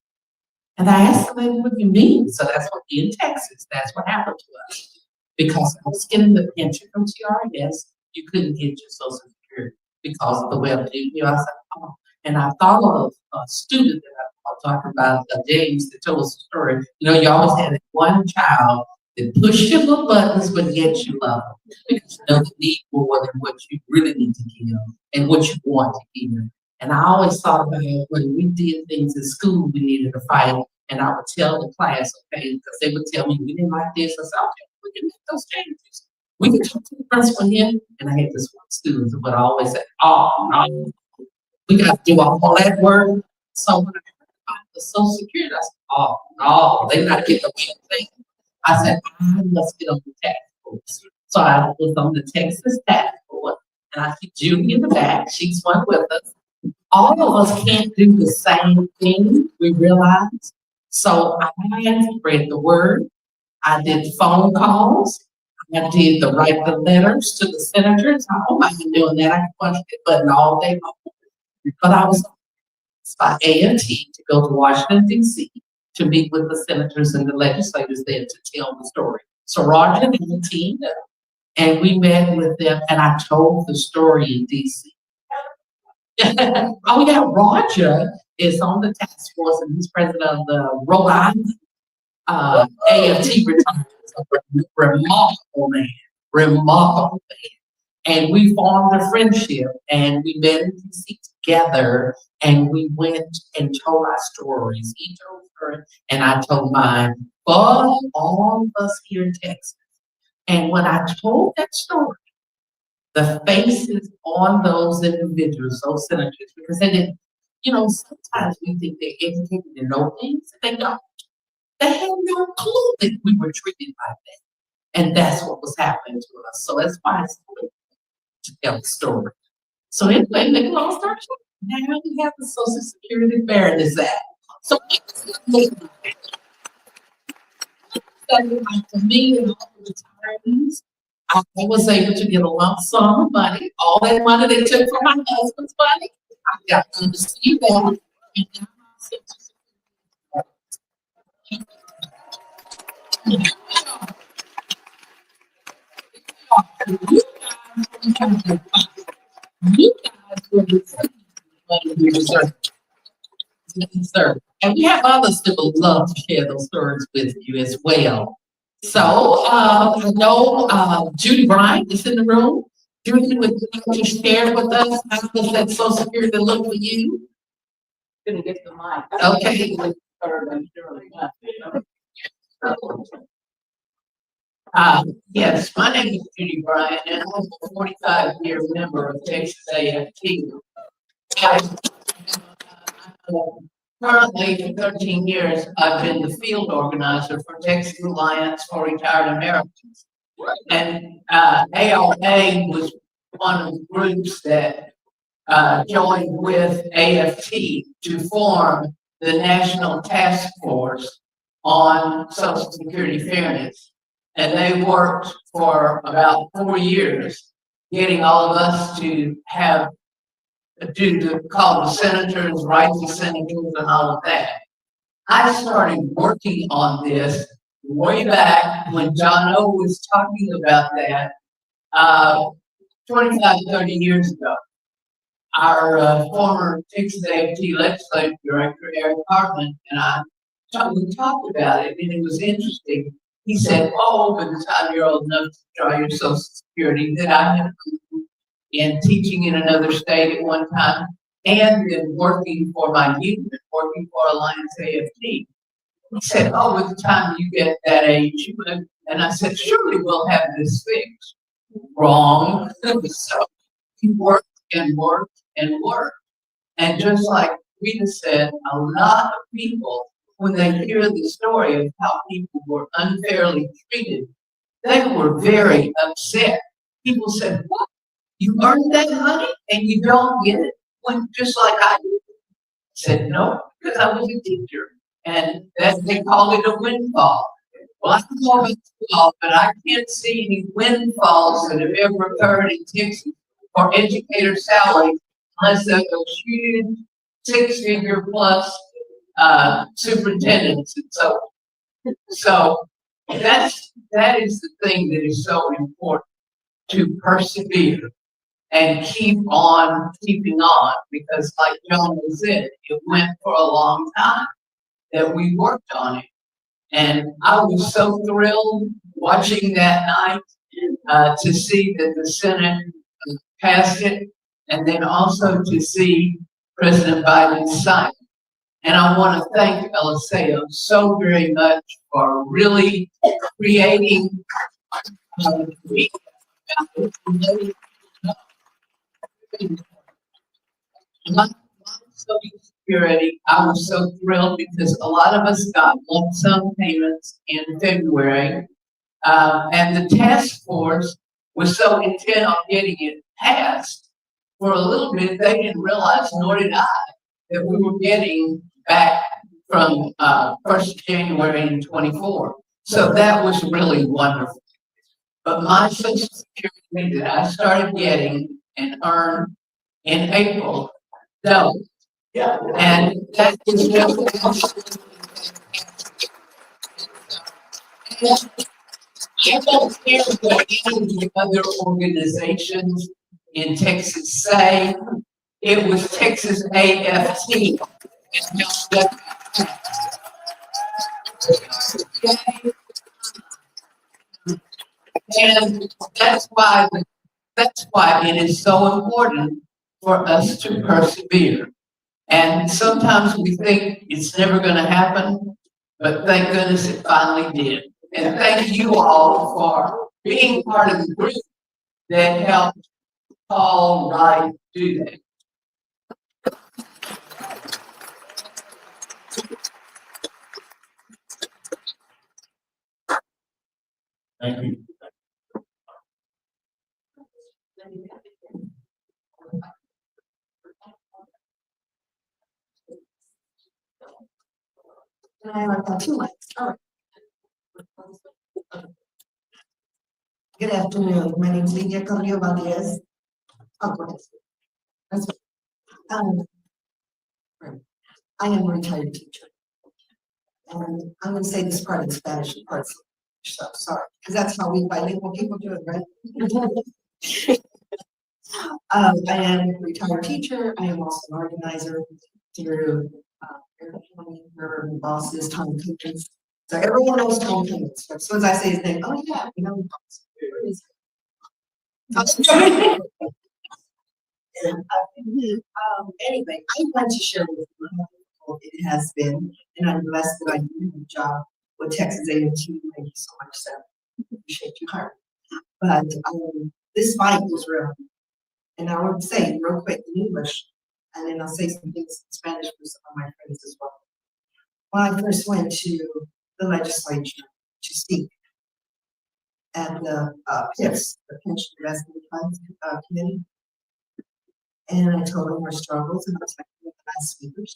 And I asked the lady, what do you mean? So that's what in Texas, that's what happened to us. Because I was getting the pension from TRS, you couldn't get your Social Security because of the web GPO. I said, oh. And I thought of a student that I was talking about, James, that told us a story. You know, you always had one child that pushed your little buttons, but yet you love them. Because you know the need more than what you really need to give and what you want to give. And I always thought about when we did things in school, we needed to fight. And I would tell the class, okay, because they would tell me, we didn't like this. I said, okay, we can make those changes. We can talk to the principal here. And I had this one student who would always say, oh, no, we got to do all that work. So when I heard about the Social Security, I said, oh, no, they're not getting the same thing. I said, I must get on the task force. So I was on the Texas task force, and I see Judy in the back. She's one with us. All of us can't do the same thing, we realize. So I spread the word. I did phone calls. I did write the letters to the senators. I don't mind doing that. I can punch the button all day long. But I was asked by AFT to go to Washington, D.C. to meet with the senators and the legislators there to tell the story. So Roger and the team, and we met with them, and I told the story in D.C. Oh yeah, Roger is on the task force, and he's president of the Rhode Island AFT retirement. Remarkable man, remarkable man. And we formed a friendship, and we met in DC together, and we went and told our stories. He told her, and I told mine, for all of us here in Texas. And when I told that story, the faces on those individuals, those senators, because they didn't, sometimes we think they're educated and know things, and they don't. They had no clue that we were treated like that. And that's what was happening to us. So that's why it's important to tell the story. So anyway, make a long story short, now we have the Social Security Fairness Act. So for me and all the retirees, I was able to get a lump sum of money. All that money they took from my husband's money, I got to receive that. And now you guys will receive what you deserve. And we have others that would love to share those stories with you as well. So I know Judy Bryant is in the room. Judy, would you like to share with us how does that Social Security look for you? Gonna get the mic. Okay. Yes, my name is Judy Bryant, and I'm a 45-year member of Texas AFT. Currently, for 13 years, I've been the field organizer for Texas Alliance for Retired Americans. And ARA was one of the groups that joined with AFT to form the National Task Force on Social Security Fairness. And they worked for about 4 years, getting all of us to call the senators, write the senators, and all of that. I started working on this way back when John O was talking about that 25, 30 years ago. Our former Texas AFT legislative director, Eric Hartman, and we talked about it, and it was interesting. He said, by the time you're old enough to draw your Social Security, that I have been teaching in another state at one time, and then working for my union, working for Alliance AFT. He said, by the time you get that age, and I said, surely we'll have this fixed. Wrong. So he worked and worked and worked. And just like Rita said, a lot of people, when they hear the story of how people were unfairly treated, they were very upset. People said, what? You earned that money and you don't get it? When, just like I did. I said, no, because I was a teacher. And they call it a windfall. Well, I can call it a windfall, but I can't see any windfalls that have ever occurred in Texas for educator salaries unless there's a huge 6-figure plus superintendents and so on. So that is the thing that is so important, to persevere and keep on keeping on, because like John said, it went for a long time that we worked on it. And I was so thrilled watching that night to see that the Senate passed it, and then also to see President Biden sign it. And I want to thank Eliseo so very much for really creating Social Security. I was so thrilled because a lot of us got lump sum payments in February, and the task force was so intent on getting it passed. For a little bit, they didn't realize, nor did I, that we were getting back from 1st January in 24. So that was really wonderful. But my social security that I started getting and earned in April, doubled. Yeah. And that is just. I don't care what any of the other organizations in Texas say. It was Texas AFT. And that's why it is so important for us to persevere. And sometimes we think it's never going to happen, but thank goodness it finally did. And thank you all for being part of the group that helped Paul Wright do that. Thank you. I like that too. All right. Good afternoon. My name is Lydia Carrillo Valdez. Oh, go ahead. That's I am a retired teacher. And I'm going to say this part in Spanish and part in English, so sorry, because that's how we bilingual people do it, right? I am a retired teacher. I am also an organizer through where my boss is Tom Cummins. So everyone knows Tom Cummins. So as soon as I say his name, oh yeah, you know. Anyway, I want to share with you how difficult it has been, and I'm blessed that I do have a job with Texas A&T. Thank you so much, Sam. Appreciate you hiring. But this fight was real, and I want to say real quick in English, and then I'll say some things in Spanish for some of my friends as well. When I first went to the legislature to speak at the PIFs, the Pension Investment Funds Committee, and I told them our struggles, and I was like with the last speakers.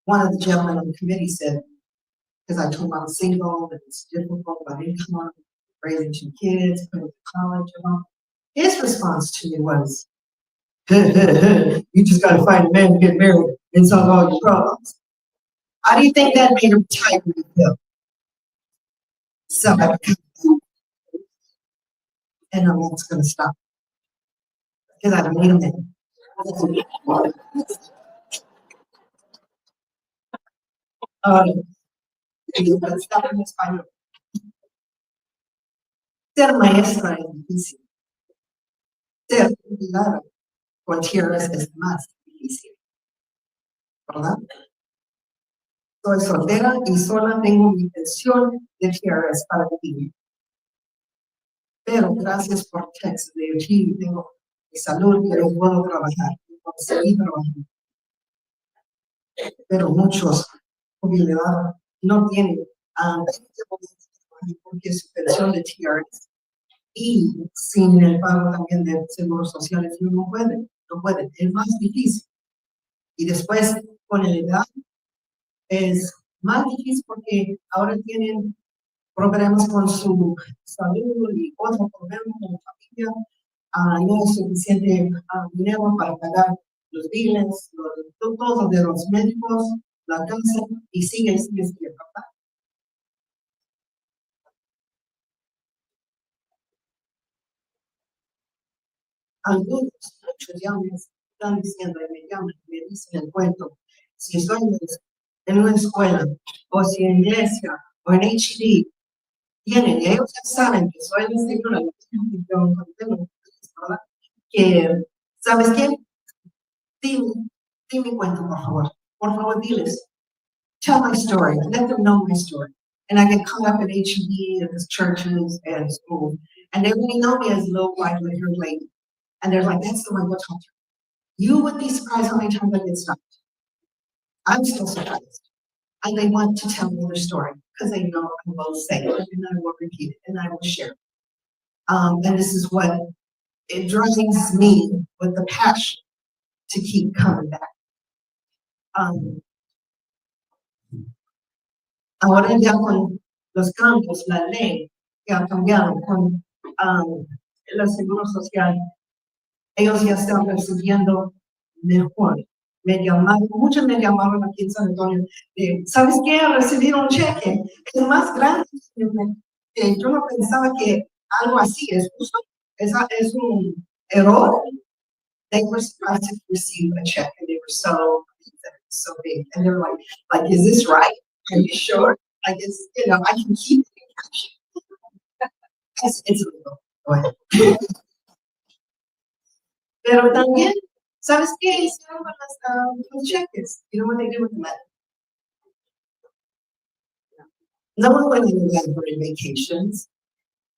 One of the gentlemen on the committee said, because I told him I was single, that it's difficult, I didn't come on raising 2 kids, going to college, and all. His response to me was, you just got to find a man to get married and solve all your problems. How do you think that made him tight when he felt? So, and I'm not going to stop. Because I made a man. Stop en español. Ser maestra es difícil. Ser jubilada con tierras es más difícil. ¿Verdad? Soy soltera y sola, tengo mi pensión de tierras para vivir. Pero gracias por Texas A&T, tengo mi salud, pero puedo trabajar, puedo seguir trabajando. Pero muchos jubilados no tienen porque su pensión de TRS y sin el pago también de seguros sociales no pueden, es más difícil. Y después con la edad es más difícil porque ahora tienen problemas con su salud y otros problemas con la familia, no es suficiente dinero para pagar los biles, todos de los médicos, la casa, y sigue papá. Algunos, muchos ya me están diciendo, me dicen el cuento, si estoy en una escuela, o si en iglesia, o en HD, tienen, y ellos ya saben que soy la señora, que, ¿sabes qué? Dime cuento, por favor, diles. Tell my story, let them know my story. And I get caught up in HD and the churches and school, and they really know me as low livelihood lady. And they're like, that's the one we'll talk to. You would be surprised how many times I get stopped. I'm still surprised. And they want to tell me their story because they know I will say it and I will repeat it and I will share it. And this is what it drives me with the passion to keep coming back. Ahora ya con los cambios, la ley que ha cambiado con el seguro social, ellos ya están recibiendo mejor. Muchos me llamaron aquí en San Antonio, ¿sabes qué? Recibí un cheque, es más grande, que yo no pensaba que algo así es justo, es un error. They were surprised to receive a check, and they were so big, and they're like, is this right? Are you sure? Like, I can keep it in cash. It's legal. Go ahead. Pero también, ¿sabes qué hicieron con los cheques? You know what they do with the money? No one went anywhere for vacations.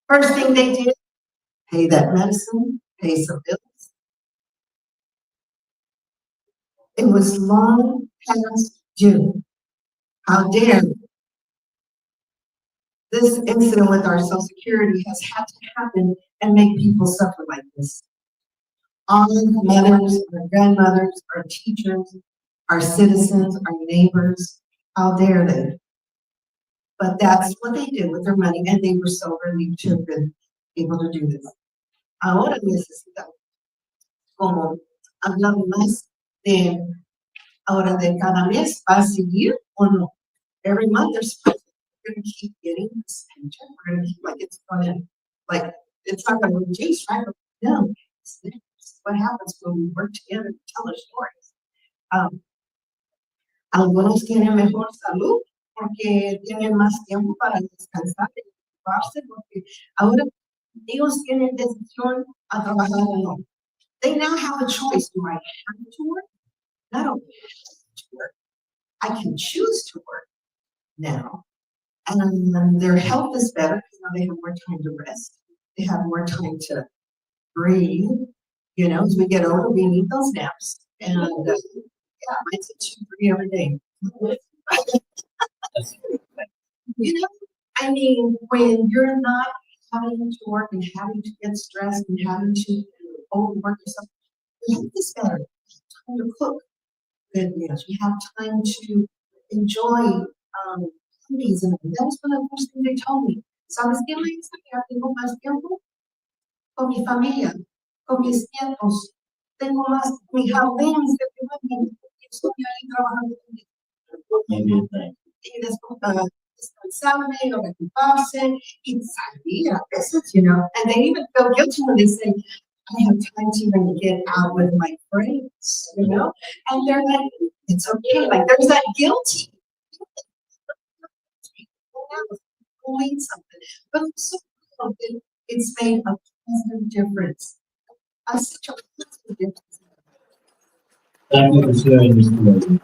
First thing they did, pay that medicine, pay some bills. It was long past due. How dare you? This incident with our Social Security has had to happen and make people suffer like this. Our mothers, our grandmothers, our teachers, our citizens, our neighbors, how dare they? But that's what they did with their money, and they were so relieved to have been able to do this. Ahora necesitamos, como hablamos más de ahora de cada mes, ¿va a seguir o no? Every month there's we're going to keep getting this paycheck. We're going to keep it's not going to reduce, right? No, it's what happens when we work together to tell our stories. Algunos tienen mejor salud porque tienen más tiempo para descansar y ocuparse, porque ahora ellos tienen decisión a trabajar o no. They now have a choice. Do I have to work? I don't have to work. I can choose to work now. And their health is better because now they have more time to rest. They have more time to breathe. You know, as we get older, we need those naps. And yeah, mine's at 2-3 every day. You know, I mean, when you're not having to work and having to get stressed and having to overwork yourself, you have this better. Time to cook good meals. You have time to enjoy hobbies. And that was one of the first things they told me. ¿Sabes qué me dice? Que tengo más tiempo con mi familia, con mis nietos. Tengo más mi jardín, estoy ahí trabajando. Y después descansarme, ocuparse, y salir a veces, you know. And they even feel guilty when they say, I have time to even get out with my friends, you know? And they're like, it's okay. Like, there's that guilty. Doing something. But I'm so glad it's made a positive difference. Such a positive difference. Thank you for sharing this today.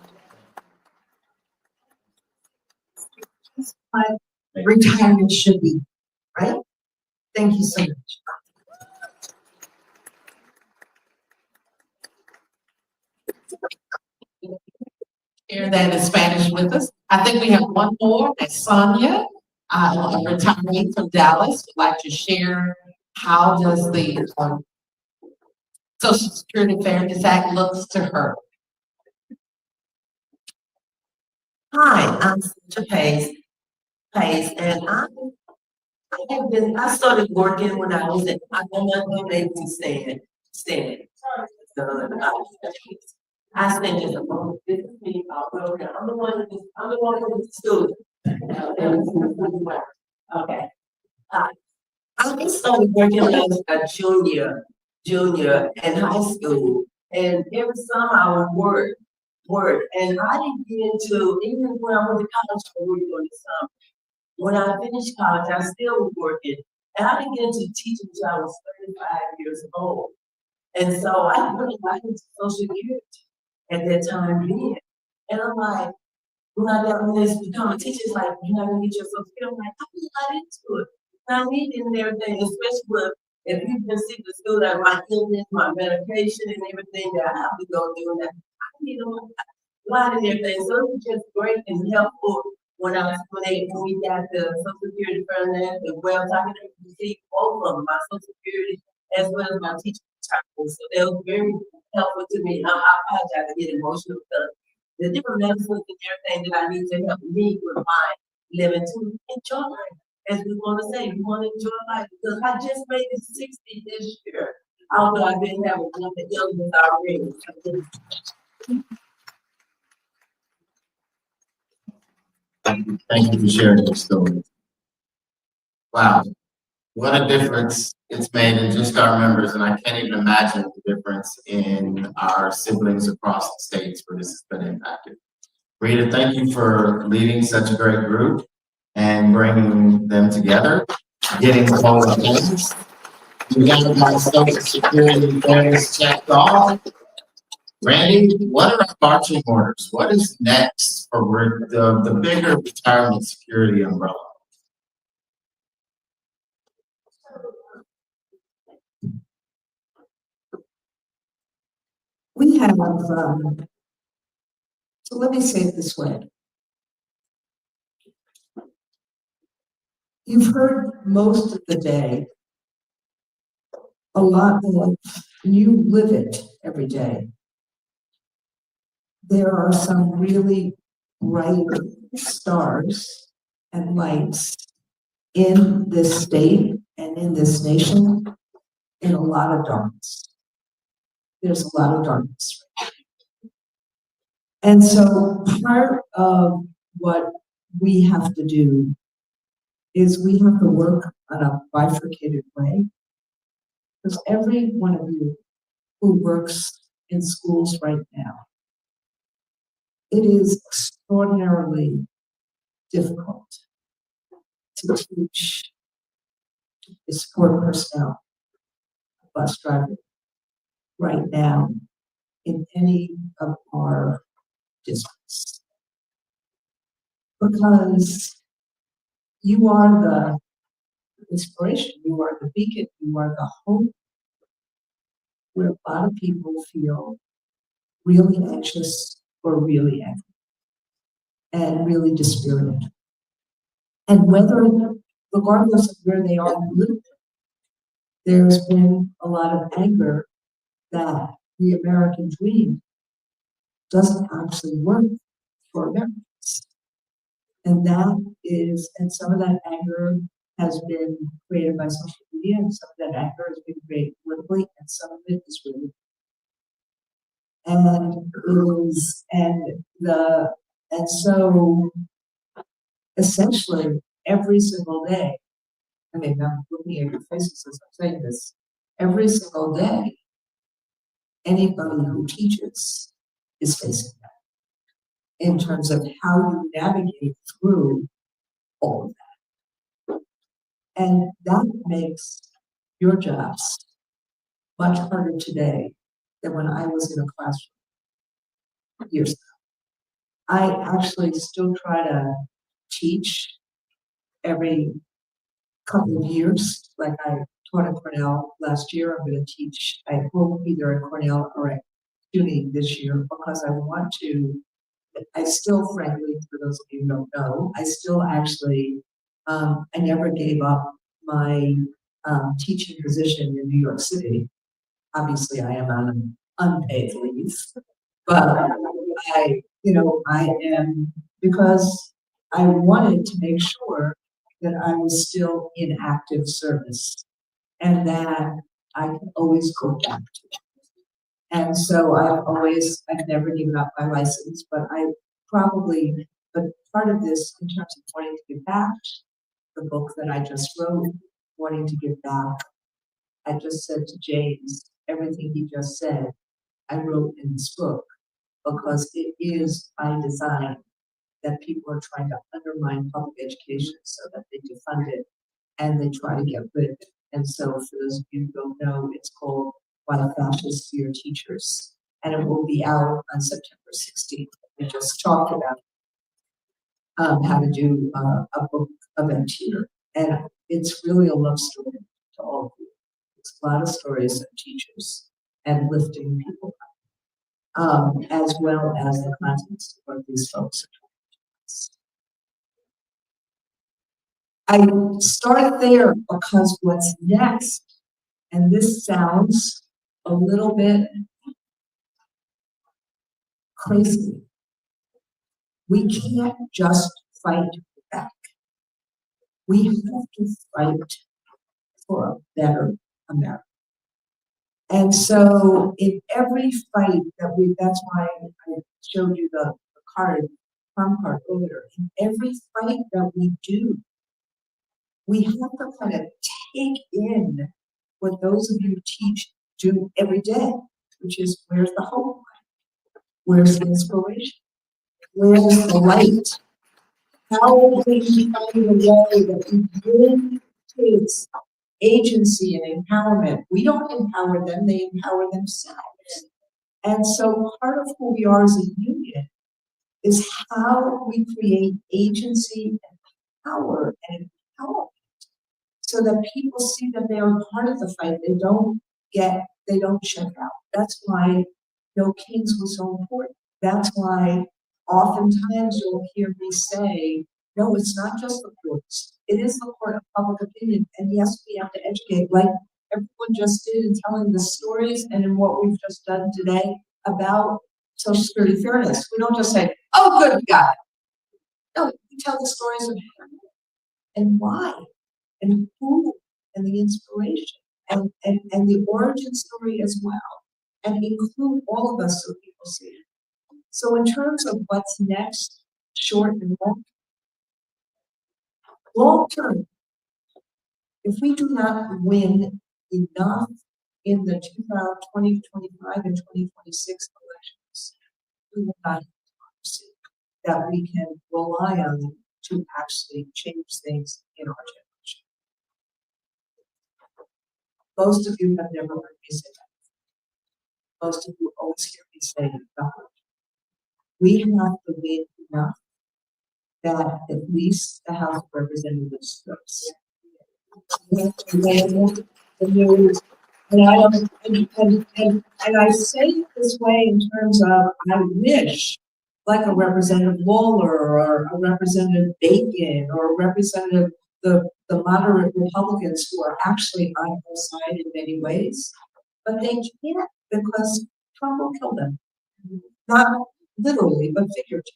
That's what retirement should be, right? Thank you so much. Share that in Spanish with us. I think we have one more, that's Sonia, a retiree from Dallas, would like to share how does the Social Security Fairness Act looks to her. Hi, I'm Sasha Pace, and I started working when I was I'm not able to stand. I stand just a moment. This is me. I'll go around. I'm the one who's the student. Okay. I started working as a junior in high school, and every summer I would work, and I didn't get into, even when I went to college for work during the summer. When I finished college, I still was working, and I didn't get into teaching until I was 35 years old. And so I really liked Social Security at that time being. And I'm like, when I got on this become a teacher, it's like, you're not gonna get your Social Security. I'm like, I'm not into it. I need it and everything, especially if you can see the school that my illness, my medication and everything that I have to go do, and I need a lot and everything. So it was just great and helpful when we got the Social Security Fairness and well, I could receive both of them, my Social Security as well as my teaching retirement. So that was very helpful to me. I apologize to get emotional because the different medicines and everything that I need to help me with my living to enjoy life. As we want to say, we want to enjoy life because I just made it 60 this year. Although I didn't have another illness already. Thank you for sharing your story. Wow, what a difference it's made in just our members, and I can't even imagine the difference in our siblings across the states where this has been impacted. Rita, thank you for leading such a great group and bringing them together, getting all of things. We got my social security things checked off. Randy, what are our marching orders? What is next for the bigger retirement security umbrella? We have, so let me say it this way. You've heard most of the day a lot of, you live it every day. There are some really bright stars and lights in this state and in this nation, in a lot of darkness. There's a lot of darkness. And so part of what we have to do is we have to work on a bifurcated way. Because every one of you who works in schools right now, it is extraordinarily difficult to teach the support personnel, bus driver, right now in any of our districts. Because you are the inspiration, you are the beacon, you are the hope, where a lot of people feel really anxious or really angry and really dispirited. And whether, regardless of where they are in the loop, there's been a lot of anger that the American dream doesn't actually work for Americans. And that is, and some of that anger has been created by social media, and some of that anger has been created politically, and some of it is really. And so essentially every single day, I mean, I'm looking at your faces as I'm saying this, every single day, anybody who teaches is facing that in terms of how you navigate through all of that. And that makes your jobs much harder today than when I was in a classroom years ago. I actually still try to teach every couple of years. Like I taught at Cornell last year. I'm going to teach, I hope, either at Cornell or at CUNY this year, because I want to, I still, frankly, for those of you who don't know, I still actually, I never gave up my teaching position in New York City. Obviously, I am on an unpaid leave, but I am, because I wanted to make sure that I was still in active service and that I could always go back to it. And so I've never given up my license, but but part of this in terms of wanting to give back, the book that I just wrote, wanting to give back, I just said to James, everything he just said, I wrote in this book, because it is by design that people are trying to undermine public education so that they defund it and they try to get rid of it. And so for those of you who don't know, it's called Why Fascists Fear Teachers. And it will be out on September 16th. We just talked about how to do a book event here. And it's really a love story to all of you. It's a lot of stories of teachers and lifting people up, as well as the context of what these folks are trying to do. I start there because what's next, and this sounds a little bit crazy, we can't just fight back. We have to fight for a better America. And so in every fight that that's why I showed you the card, palm card earlier. In every fight that we do, we have to kind of take in what those of you do every day, which is where's the hope? Where's the inspiration? Where's the light? How will we find a way that we bring kids agency and empowerment? We don't empower them, they empower themselves. And so part of who we are as a union is how we create agency and power and empowerment so that people see that they are part of the fight. They don't check out. That's why No Kings was so important. That's why oftentimes you'll hear me say, no, it's not just the courts. It is the court of public opinion. And yes, we have to educate, like everyone just did in telling the stories and in what we've just done today about Social Security fairness. We don't just say, oh, good, we got it. No, we tell the stories of how and why and who and the inspiration and the origin story as well, and include all of us so people see it. So in terms of what's next, short and long term, if we do not win enough in the 2025 and 2026 elections, we will not have democracy that we can rely on to actually change things in our generation. Most of you have never heard me say that. Most of you always hear me say that. We have to win enough that at least the House of Representatives votes. And I say it this way in terms of I wish, like a Representative Lawler or a Representative Bacon or a Representative the moderate Republicans who are actually on our side in many ways, but they can't because Trump will kill them. Not literally, but figuratively.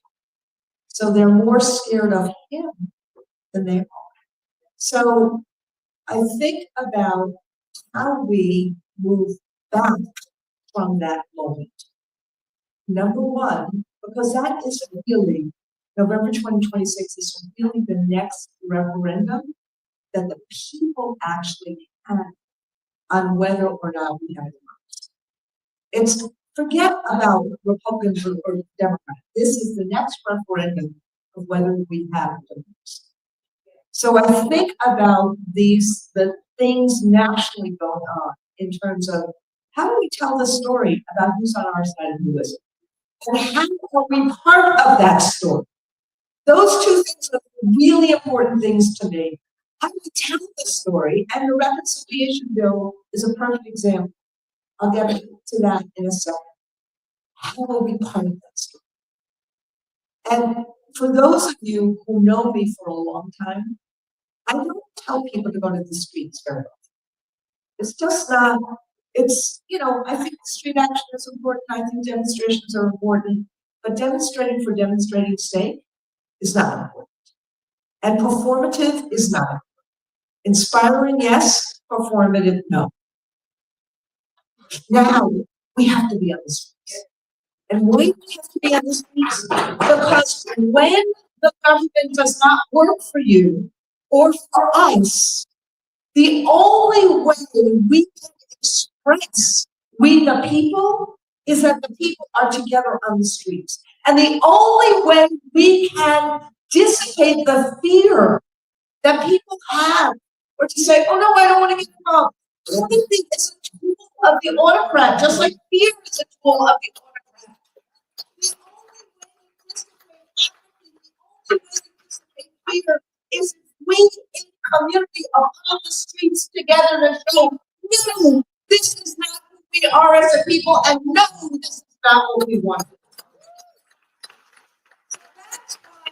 So they're more scared of him than they are. So I think about how we move back from that moment. Number one, because that is really, November 2026 is really the next referendum that the people actually have on whether or not we have democracy. It's forget about Republicans or Democrats. This is the next referendum of whether we have democracy. So I think about the things nationally going on in terms of how do we tell the story about who's on our side and who isn't? And how are we part of that story? Those two things are really important things to me. How do we tell the story? And the reconciliation bill is a perfect example. I'll get to that in a second. How are we part of that story? And for those of you who know me for a long time, I don't tell people to go to the streets very often. It's just not, it's, I think street action is important. I think demonstrations are important, but demonstrating for demonstrating's sake is not important. And performative is not important. Inspiring, yes. Performative, no. Now, we have to be on the streets. And why do we have to be on the streets? Because when the government does not work for you or for us, the only way we can express we the people is that the people are together on the streets. And the only way we can dissipate the fear that people have, or to say, oh no, I don't want to get involved. Everything is a tool of the autocrat, just like fear is a tool of the autocrat. The only way to dissipate fear is if we in the community are on the streets together to show, no, this is not who we are as a people, and no, this is not what we want. So that's why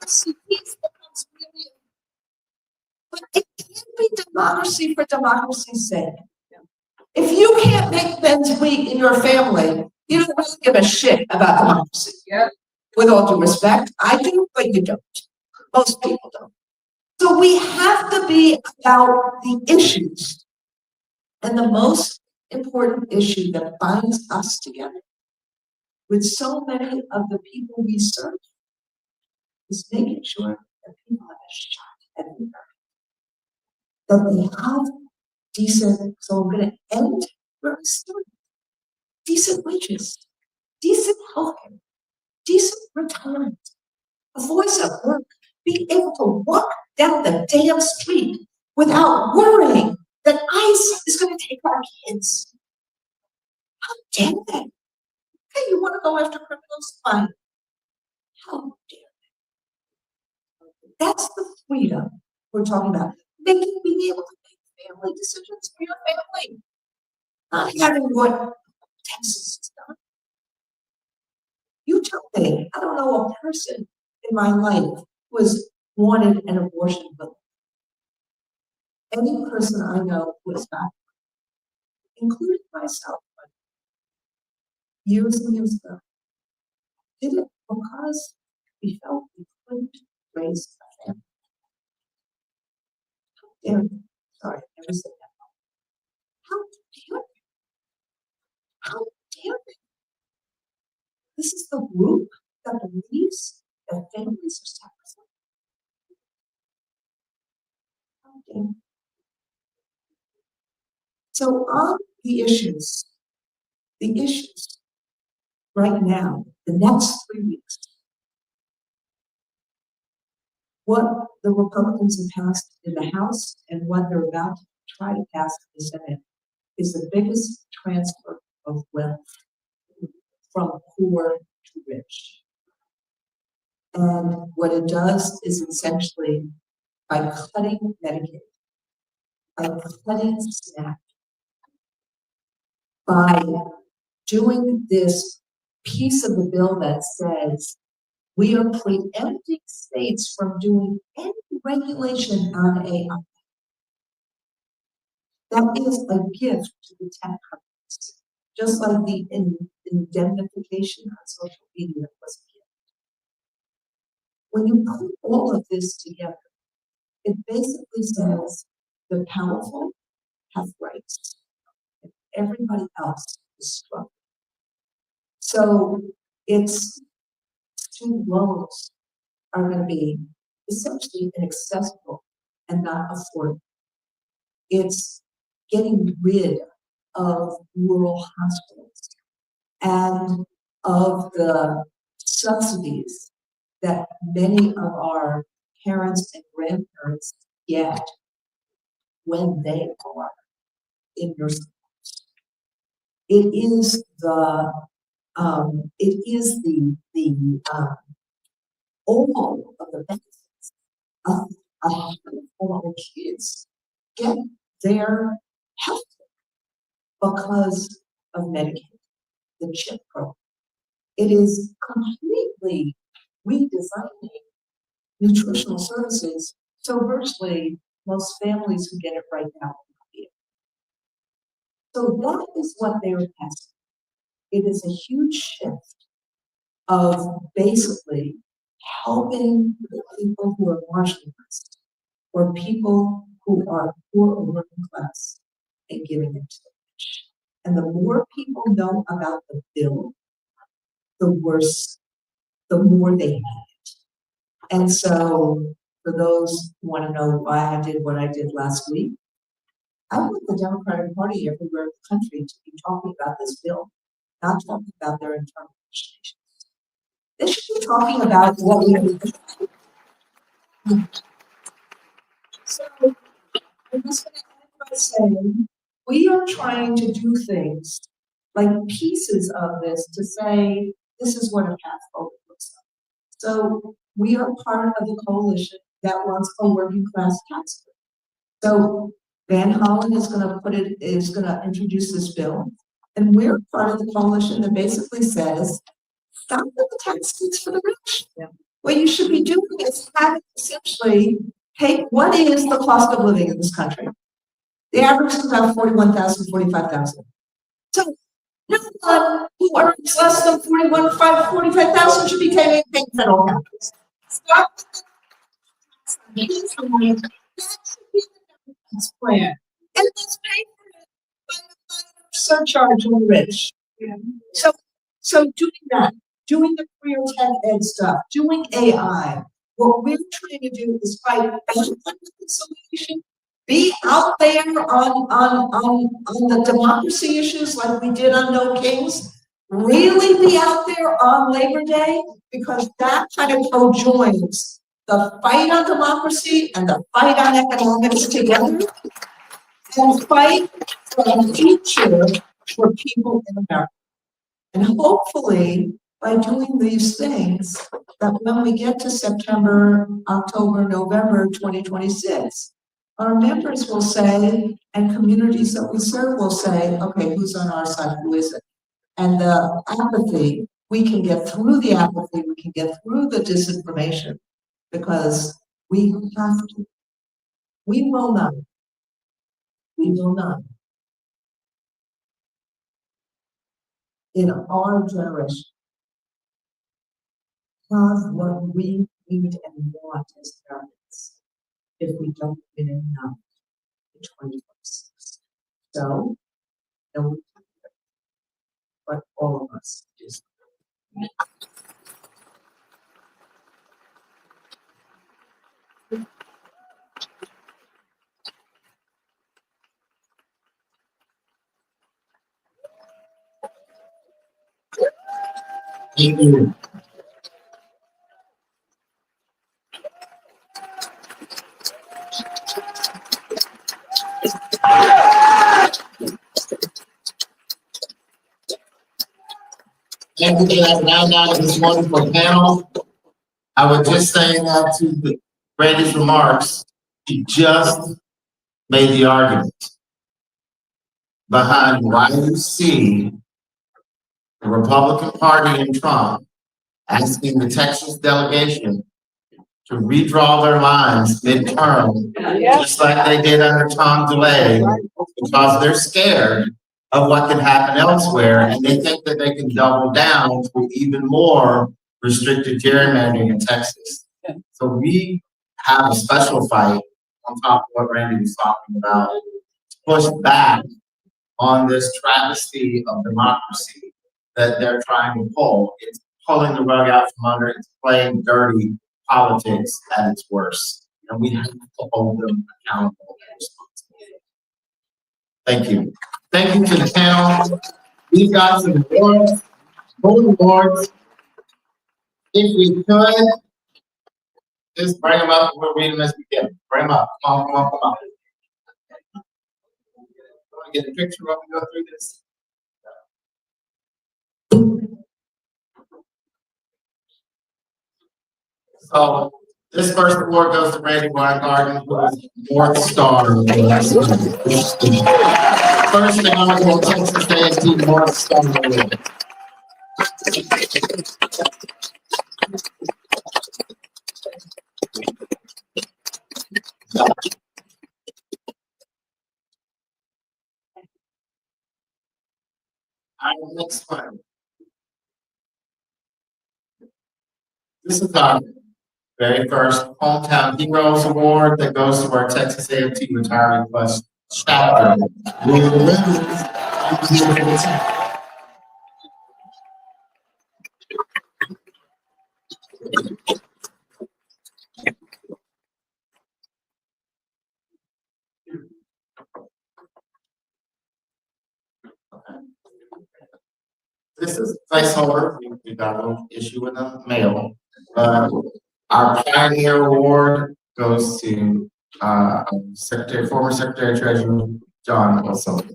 democracy piece becomes really important. But it can't be democracy for democracy's sake. If you can't make ends meet in your family, you don't really give a shit about democracy. Yeah. With all due respect, I do, but you don't. Most people don't. So we have to be about the issues. And the most important issue that binds us together with so many of the people we serve is making sure that people have a shot at the that they have decent, so I'm gonna end where I started. Decent wages, decent healthcare, decent retirement, a voice at work, being able to walk down the damn street without worrying that ICE is gonna take our kids. How dare they? Hey, you wanna go after criminals? Fine. How dare they? That's the freedom we're talking about. Being able to make family decisions for your family. Not having what Texas has done. You tell me, I don't know a person in my life who has wanted an abortion bill. Any person I know who has not, including myself, years and years ago, did it because we felt we couldn't raise a family. How dare you? Sorry, I never said that. How dare you? How dare you? This is the group that believes that families are sacrosanct. How dare you? So on the issues right now, the next 3 weeks, what the Republicans have passed in the House and what they're about to try to pass in the Senate is the biggest transfer of wealth from poor to rich. And what it does is essentially, by cutting Medicaid, by cutting SNAP, by doing this piece of the bill that says we are preempting states from doing any regulation on AI. That is a gift to the tech companies, just like the indemnification on social media was a gift. When you put all of this together, it basically says the powerful have rights and everybody else is struggling. So it's student loans are going to be essentially inaccessible and not affordable. It's getting rid of rural hospitals and of the subsidies that many of our parents and grandparents get when they are in nursing homes. It is the all of the benefits of all our kids get their health care because of Medicaid, the CHIP program. It is completely redesigning nutritional services, so virtually most families who get it right now will get it. So that is what they are passing. It is a huge shift of basically helping the people who are marginalized or people who are poor or working class and giving it to the rich. And the more people know about the bill, the worse, the more they hate it. And so for those who want to know why I did what I did last week, I want the Democratic Party everywhere in the country to be talking about this bill, not talking about their internal negotiations. They should be talking about what we need. So I'm just going to end by saying we are trying to do things like pieces of this to say this is what a path forward looks like. So we are part of the coalition that wants a working class tax bill. So Van Hollen is going to introduce this bill, and we're part of the coalition that basically says stop with the tax cuts for the rich. Yeah. What you should be doing is having essentially take what is the cost of living in this country. The average is about 41,000, 45,000. So no one who earns less than 45,000 should be paying federal taxes. Stop. It's plan. And let's pay for it. Surcharge on the rich. So doing that, doing the career tech ed stuff, doing AI, what we're trying to do is fight reconciliation, be out there on the democracy issues like we did on No Kings, really be out there on Labor Day, because that kind of co-joins the fight on democracy and the fight on economics together, and fight for a future for people in America. And hopefully, by doing these things, that when we get to September, October, November 2026, our members will say, and communities that we serve will say, okay, who's on our side, who isn't? And the apathy, we can get through the apathy, we can get through the disinformation, because we have to. We will not. We will not. In our generation, have what we need and want as parents if we don't get enough in 2026. So, no, but all of us do. Thank you. Thank you for that now this wonderful panel. I would just say that to Randy's remarks, he just made the argument behind why you see the Republican Party and Trump asking the Texas delegation to redraw their lines midterm, just like they did under Tom DeLay, because they're scared of what can happen elsewhere, and they think that they can double down through even more restricted gerrymandering in Texas. So we have a special fight on top of what Randy was talking about, to push back on this travesty of democracy that they're trying to pull. It's pulling the rug out from under, it's playing dirty politics at its worst. And we have to hold them accountable and responsible. Thank you. Thank you to the panel. We've got some awards, gold awards. If we could, just bring them up. We'll read them as we get them. Bring them up. Come on, come on, come on. Want to get a picture while we go through this? So this first award goes to Randy Weingarten, who is North Star. First inaugural Texas A&T North Star Award. Our next one. This is our very first Hometown Heroes Award that goes to our Texas A&T Retirement Plus chapter. This is a placeholder. We got a little issue with the mail. Our Pioneer Award goes to former Secretary Treasurer John O'Sullivan.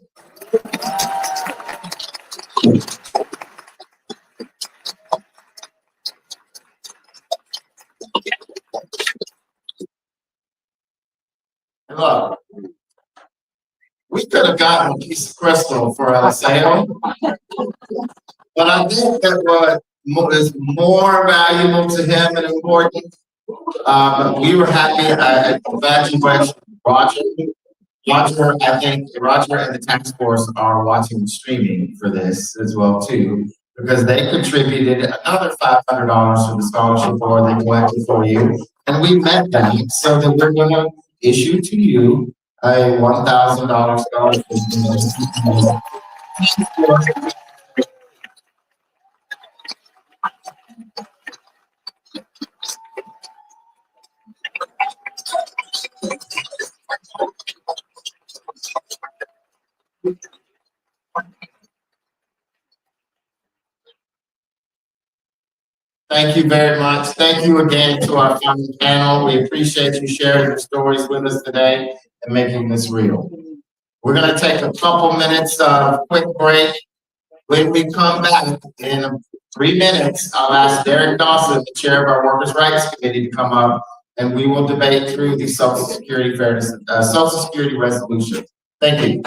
And look, we could have gotten a piece of crystal for our sale, but I think that what is more valuable to him and important, we were happy at graduation. Roger, I think Roger and the task force are watching the streaming for this as well too. because they contributed another $500 to the scholarship board they collected for you. And we met them, so that we're gonna issue to you a $1,000 scholarship. Thank you very much. Thank you again to our final panel. We appreciate you sharing your stories with us today and making this real. We're gonna take a couple minutes of quick break. When we come back in 3 minutes, I'll ask Derek Dawson, the chair of our Workers' Rights Committee, to come up, and we will debate through the Social Security resolution. Thank you.